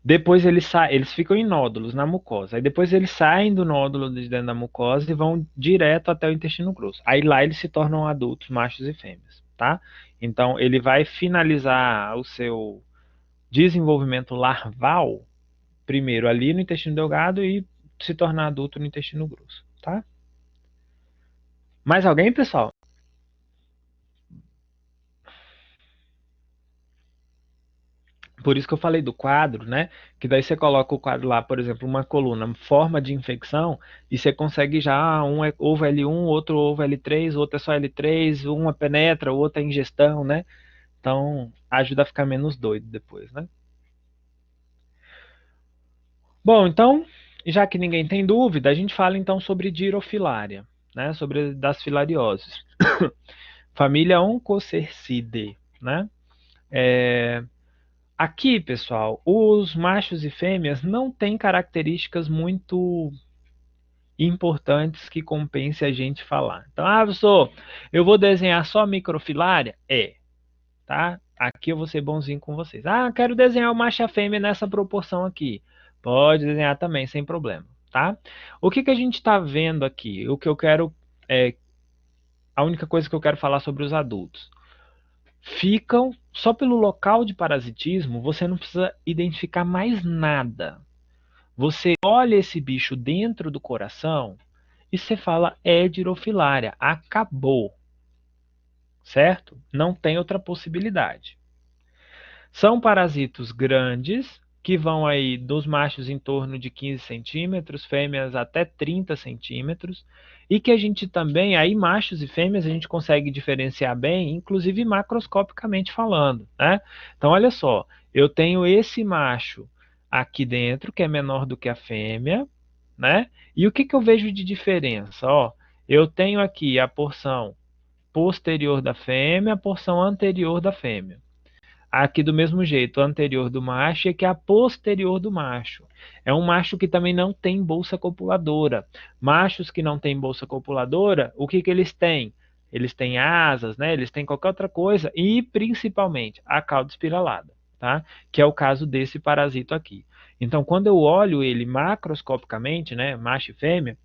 Depois eles ficam em nódulos na mucosa. Aí depois eles saem do nódulo de dentro da mucosa e vão direto até o intestino grosso. Aí lá eles se tornam adultos, machos e fêmeas, tá? Então ele vai finalizar o seu desenvolvimento larval primeiro ali no intestino delgado e se tornar adulto no intestino grosso, tá? Mais alguém, pessoal? Por isso que eu falei do quadro, né? Que daí você coloca o quadro lá, por exemplo, uma coluna, forma de infecção, e você consegue já um é ovo L1, outro ovo L3, outro é só L3, uma penetra, o outro é ingestão, né? Então, ajuda a ficar menos doido depois, né? Bom, então, já que ninguém tem dúvida, a gente fala então sobre Dirofilaria, né? Sobre das filarioses. Família Onchocercidae, né? Aqui, pessoal, os machos e fêmeas não têm características muito importantes que compense a gente falar. Então, professor, eu vou desenhar só microfilária? Tá? Aqui eu vou ser bonzinho com vocês. Quero desenhar o macho e a fêmea nessa proporção aqui. Pode desenhar também, sem problema, tá? O que que a gente está vendo aqui? O que eu quero a única coisa que eu quero falar sobre os adultos. Ficam só pelo local de parasitismo, você não precisa identificar mais nada. Você olha esse bicho dentro do coração e você fala Dirofilaria, acabou. certo? Não tem outra possibilidade. São parasitos grandes, que vão aí dos machos em torno de 15 centímetros, fêmeas até 30 centímetros, e que a gente também, aí machos e fêmeas, a gente consegue diferenciar bem, inclusive macroscopicamente falando, né? Então, olha só, eu tenho esse macho aqui dentro, que é menor do que a fêmea, né? E o que eu vejo de diferença? Ó, eu tenho aqui a porção posterior da fêmea, a porção anterior da fêmea. Aqui do mesmo jeito, a anterior do macho e aqui a posterior do macho. É um macho que também não tem bolsa copuladora. Machos que não têm bolsa copuladora, o que eles têm? Eles têm asas, né? Eles têm qualquer outra coisa e principalmente a cauda espiralada, tá? Que é o caso desse parasito aqui. Então, quando eu olho ele macroscopicamente, né, macho e fêmea,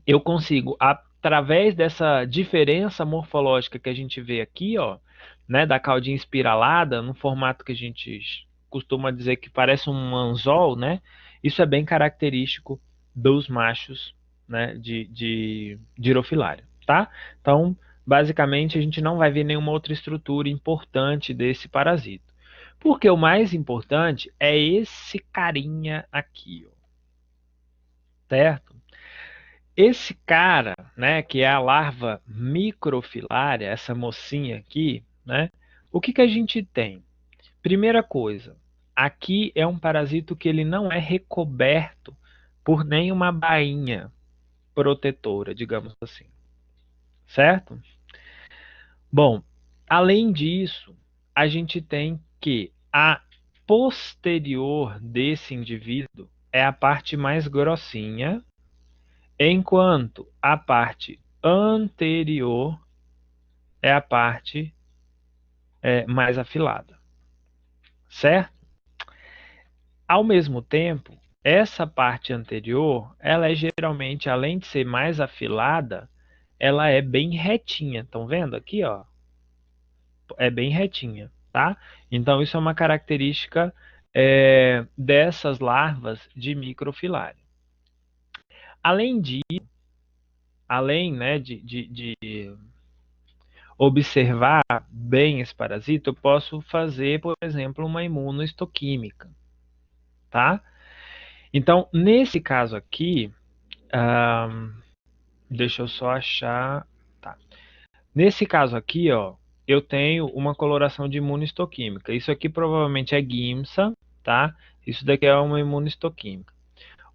eu consigo, através dessa diferença morfológica que a gente vê aqui, ó, né, da caudinha espiralada, no formato que a gente costuma dizer que parece um anzol, né? Isso é bem característico dos machos, né, de Dirofilaria, tá? Então, basicamente, a gente não vai ver nenhuma outra estrutura importante desse parasito. Porque o mais importante é esse carinha aqui, ó, certo? Esse cara, né, que é a larva microfilária, essa mocinha aqui, né, o que a gente tem? Primeira coisa, aqui é um parasito que ele não é recoberto por nenhuma bainha protetora, digamos assim, certo? Bom, além disso, a gente tem que a posterior desse indivíduo é a parte mais grossinha, enquanto a parte anterior é a parte mais afilada, certo? Ao mesmo tempo, essa parte anterior, ela é geralmente, além de ser mais afilada, ela é bem retinha. Estão vendo aqui, ó? É bem retinha, tá? Então, isso é uma característica dessas larvas de microfilária. Além disso, além, né, de observar bem esse parasita, eu posso fazer, por exemplo, uma imunohistoquímica, tá? Então, nesse caso aqui, deixa eu só achar, tá? Nesse caso aqui, ó, eu tenho uma coloração de imunohistoquímica. Isso aqui provavelmente é Giemsa, tá? Isso daqui é uma imunohistoquímica.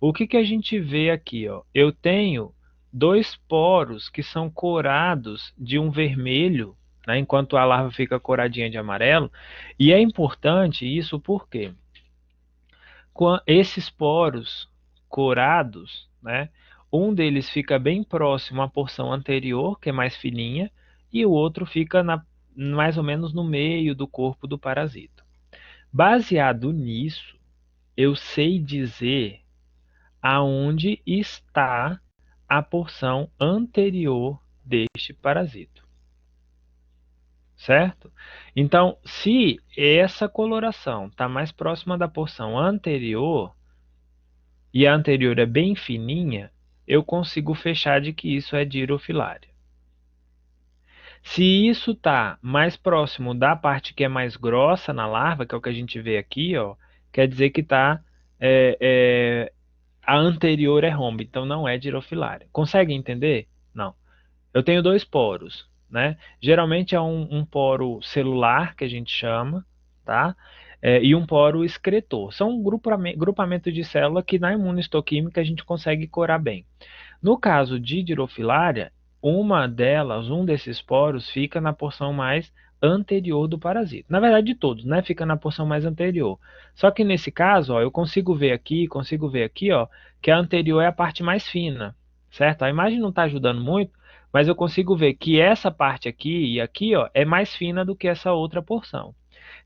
O que a gente vê aqui, ó? Eu tenho dois poros que são corados de um vermelho, né, enquanto a larva fica coradinha de amarelo. E é importante isso porque esses poros corados, né, um deles fica bem próximo à porção anterior, que é mais fininha, e o outro fica mais ou menos no meio do corpo do parasito. Baseado nisso, eu sei dizer aonde está a porção anterior deste parasito, certo? Então, se essa coloração está mais próxima da porção anterior e a anterior é bem fininha, eu consigo fechar de que isso é Dirofilaria. Se isso está mais próximo da parte que é mais grossa na larva, que é o que a gente vê aqui, ó, quer dizer que está a anterior é rombo, então não é Dirofilaria. Consegue entender? Não. Eu tenho dois poros, né? Geralmente é um poro celular, que a gente chama, tá? E um poro excretor. São um grupamento de célula que na imunohistoquímica a gente consegue corar bem. No caso de Dirofilaria, um desses poros fica na porção mais anterior do parasito. Na verdade, de todos, né? Fica na porção mais anterior. Só que nesse caso, ó, eu consigo ver aqui, ó, que a anterior é a parte mais fina, certo? A imagem não está ajudando muito, mas eu consigo ver que essa parte aqui e aqui, ó, é mais fina do que essa outra porção.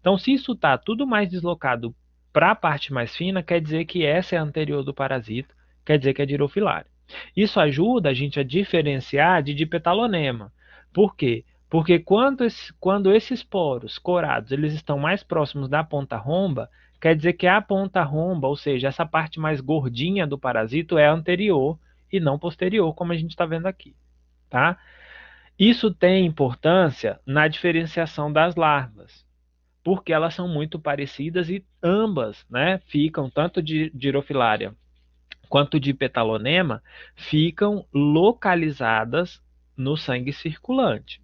Então, se isso está tudo mais deslocado para a parte mais fina, quer dizer que essa é a anterior do parasito, quer dizer que é Dirofilaria. Isso ajuda a gente a diferenciar de dipetalonema. Por quê? Porque quando esses poros corados eles estão mais próximos da ponta romba, quer dizer que a ponta romba, ou seja, essa parte mais gordinha do parasito é anterior e não posterior, como a gente está vendo aqui. Tá? Isso tem importância na diferenciação das larvas, porque elas são muito parecidas e ambas, né, ficam, tanto de Dirofilaria quanto de Petalonema, ficam localizadas no sangue circulante.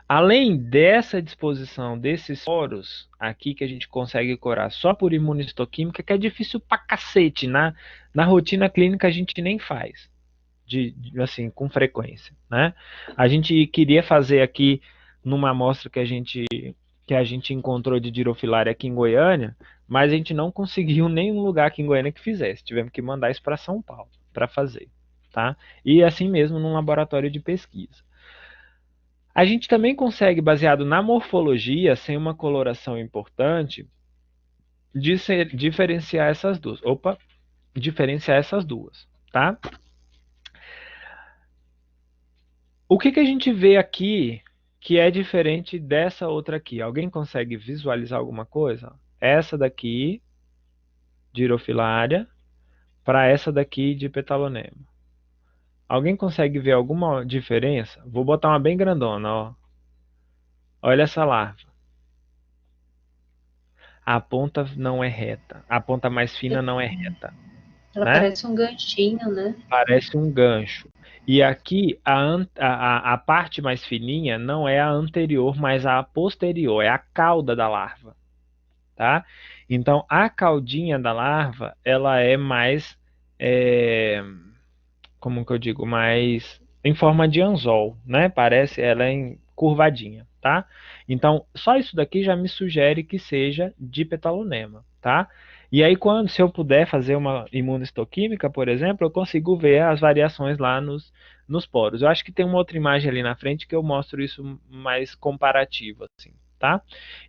Além dessa disposição desses poros aqui que a gente consegue curar só por imunistoquímica, que é difícil pra cacete, na rotina clínica a gente nem faz, assim, com frequência, né? A gente queria fazer aqui numa amostra que a gente encontrou de Dirofilaria aqui em Goiânia, mas a gente não conseguiu nenhum lugar aqui em Goiânia que fizesse. Tivemos que mandar isso para São Paulo para fazer, tá? E assim mesmo num laboratório de pesquisa. A gente também consegue, baseado na morfologia, sem uma coloração importante, diferenciar essas duas. Diferenciar essas duas, tá? O que a gente vê aqui que é diferente dessa outra aqui? Alguém consegue visualizar alguma coisa? Essa daqui, Dirofilaria, para essa daqui de Petalonema. Alguém consegue ver alguma diferença? Vou botar uma bem grandona, ó. Olha essa larva. A ponta não é reta. A ponta mais fina não é reta, Ela né? parece um ganchinho, né? Parece um gancho. E aqui a parte mais fininha não é a anterior, mas a posterior, é a cauda da larva, tá? Então a caudinha da larva, ela é mais, como que eu digo, mais em forma de anzol, né? Parece, ela é curvadinha, tá? Então só isso daqui já me sugere que seja de Petalonema, tá? E aí, se eu puder fazer uma imunohistoquímica, por exemplo, eu consigo ver as variações lá nos poros. Eu acho que tem uma outra imagem ali na frente que eu mostro isso mais comparativo, assim, tá?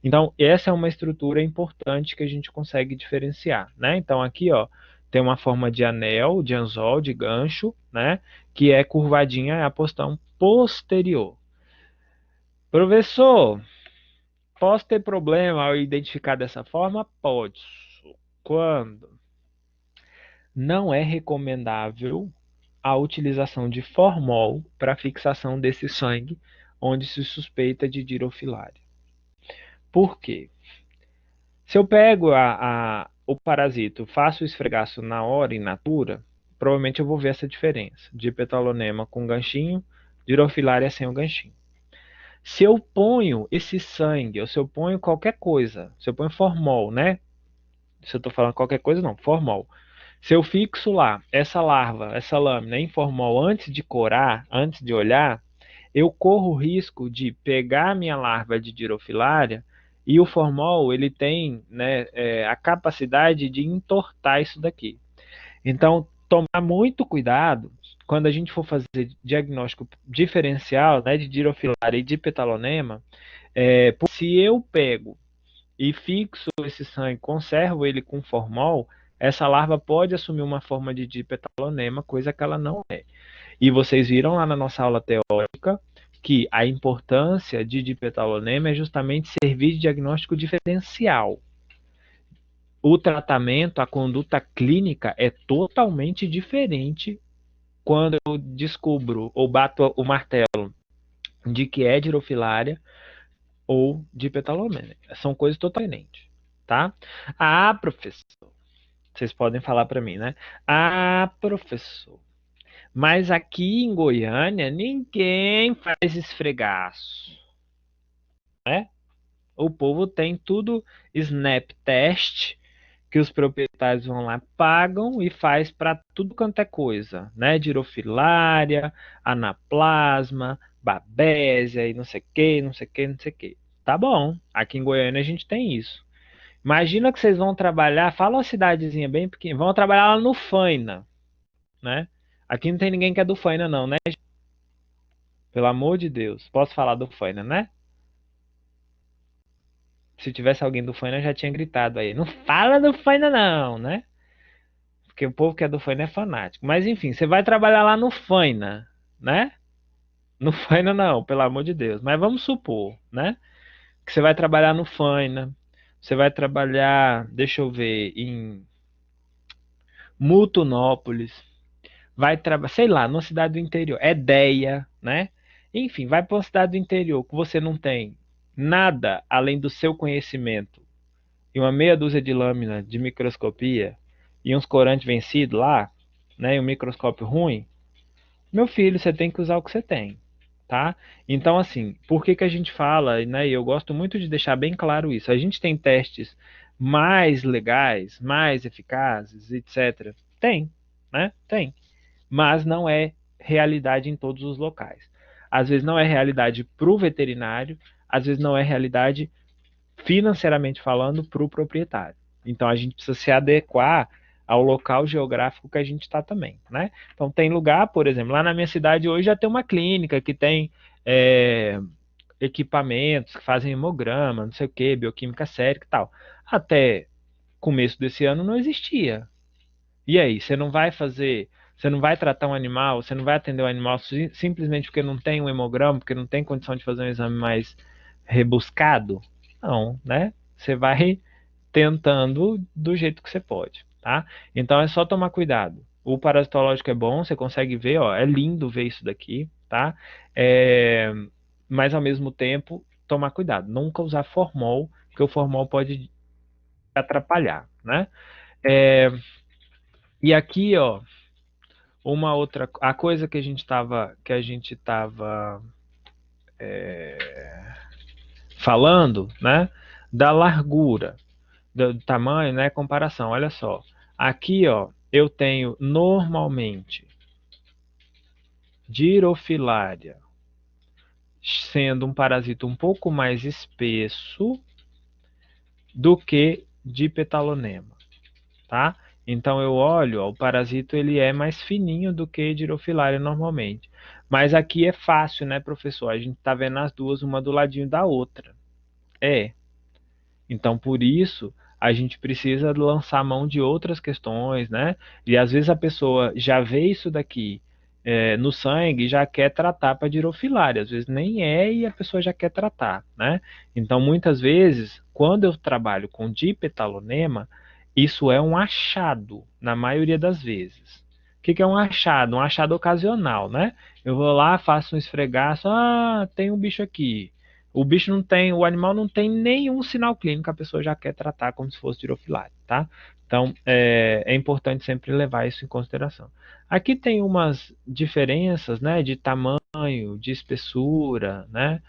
Então, essa é uma estrutura importante que a gente consegue diferenciar, né? Então, aqui, ó, tem uma forma de anel, de anzol, de gancho, né? Que é curvadinha, é a porção posterior. Professor, posso ter problema ao identificar dessa forma? Pode. Quando não é recomendável a utilização de formol para fixação desse sangue onde se suspeita de Dirofilaria. Por quê? Se eu pego o parasito, faço o esfregaço na hora in natura, provavelmente eu vou ver essa diferença de Petalonema com ganchinho, Dirofilaria sem o ganchinho. Se eu ponho esse sangue, ou se eu ponho qualquer coisa, se eu ponho formol, né? Se eu estou falando qualquer coisa, não, formol. Se eu fixo lá essa larva, essa lâmina em formol antes de corar, antes de olhar, eu corro o risco de pegar a minha larva de Dirofilaria e o formol ele tem, né, a capacidade de entortar isso daqui. Então, tomar muito cuidado quando a gente for fazer diagnóstico diferencial, né, de Dirofilaria e de Petalonema, se eu pego e fixo esse sangue, conservo ele com formol, essa larva pode assumir uma forma de dipetalonema, coisa que ela não é. E vocês viram lá na nossa aula teórica que a importância de dipetalonema é justamente servir de diagnóstico diferencial. O tratamento, a conduta clínica é totalmente diferente quando eu descubro ou bato o martelo de que é Dirofilaria ou de Petalonema. São coisas totalmente diferentes, tá? Ah, professor, vocês podem falar para mim, né? Ah, professor, mas aqui em Goiânia ninguém faz esfregaço, né? O povo tem tudo Snap Test, que os proprietários vão lá, pagam e faz para tudo quanto é coisa, né? Dirofilária, anaplasma, babésia e não sei o que, não sei o que, não sei o que. Tá bom, aqui em Goiânia a gente tem isso. Imagina que vocês vão trabalhar, fala uma cidadezinha bem pequena, vão trabalhar lá no Faina, né? Aqui não tem ninguém que é do Faina não, né? Pelo amor de Deus. Posso falar do Faina, né? Se tivesse alguém do Faina, já tinha gritado aí. Não fala do Faina não, né? Porque o povo que é do Faina é fanático. Mas enfim, você vai trabalhar lá no Faina, né? No Faina não, pelo amor de Deus. Mas vamos supor, né? Que você vai trabalhar no Faina. Você vai trabalhar, deixa eu ver, em Mutunópolis. Vai trabalhar, sei lá, numa cidade do interior. Edéia, né? Enfim, vai para uma cidade do interior que você não tem nada além do seu conhecimento e uma meia dúzia de lâmina de microscopia e uns corantes vencidos lá, né, e um microscópio ruim, meu filho, você tem que usar o que você tem, tá? Então, assim, por que que a gente fala, né, e eu gosto muito de deixar bem claro isso, a gente tem testes mais legais, mais eficazes, etc. Tem, né? Tem. Mas não é realidade em todos os locais. Às vezes não é realidade para o veterinário, às vezes não é realidade financeiramente falando para o proprietário. Então a gente precisa se adequar ao local geográfico que a gente está também, né? Então tem lugar, por exemplo, lá na minha cidade hoje já tem uma clínica que tem equipamentos que fazem hemograma, não sei o que, bioquímica sérica e tal. Até começo desse ano não existia. E aí, você não vai tratar um animal, você não vai atender um animal simplesmente porque não tem um hemograma, porque não tem condição de fazer um exame mais rebuscado? Não, né? Você vai tentando do jeito que você pode, tá? Então é só tomar cuidado. O parasitológico é bom, você consegue ver, ó, é lindo ver isso daqui, tá? É, mas ao mesmo tempo, tomar cuidado. Nunca usar formol, porque o formol pode atrapalhar, né? É, e aqui, ó, uma outra, a coisa que a gente tava falando, né, da largura, do tamanho, né, comparação. Olha só, aqui, ó, eu tenho normalmente Dirofilaria sendo um parasita um pouco mais espesso do que Dipetalonema, tá? Então eu olho, ó, o parasito ele é mais fininho do que Dirofilaria normalmente. Mas aqui é fácil, né, professor? A gente tá vendo as duas uma do ladinho da outra. É. Então por isso a gente precisa lançar a mão de outras questões, né? E às vezes a pessoa já vê isso daqui no sangue e já quer tratar para Dirofilaria. Às vezes nem é e a pessoa já quer tratar, né? Então muitas vezes, quando eu trabalho com Dipetalonema, isso é um achado, na maioria das vezes. O que que é um achado? Um achado ocasional, né? Eu vou lá, faço um esfregaço, tem um bicho aqui. O bicho não tem, o animal não tem nenhum sinal clínico, a pessoa já quer tratar como se fosse Dirofilaria, tá? Então, é importante sempre levar isso em consideração. Aqui tem umas diferenças, né, de tamanho, de espessura, né?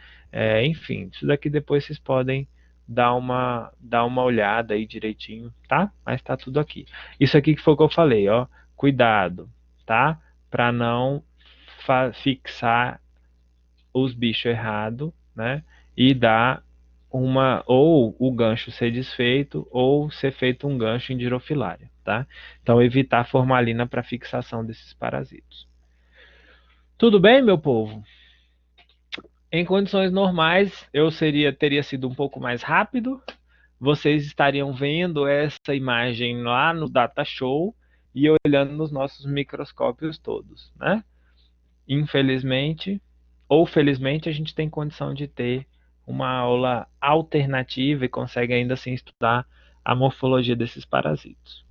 Enfim, isso daqui depois vocês podem dar uma olhada aí direitinho, tá? Mas tá tudo aqui. Isso aqui que foi o que eu falei, ó. Cuidado, tá? Para não fixar os bichos errado, né? E dar ou o gancho ser desfeito ou ser feito um gancho em Dirofilaria, tá? Então evitar formalina para fixação desses parasitos. Tudo bem, meu povo? Em condições normais, teria sido um pouco mais rápido. Vocês estariam vendo essa imagem lá no Data Show e olhando nos nossos microscópios todos, né? Infelizmente, ou felizmente, a gente tem condição de ter uma aula alternativa e consegue ainda assim estudar a morfologia desses parasitos.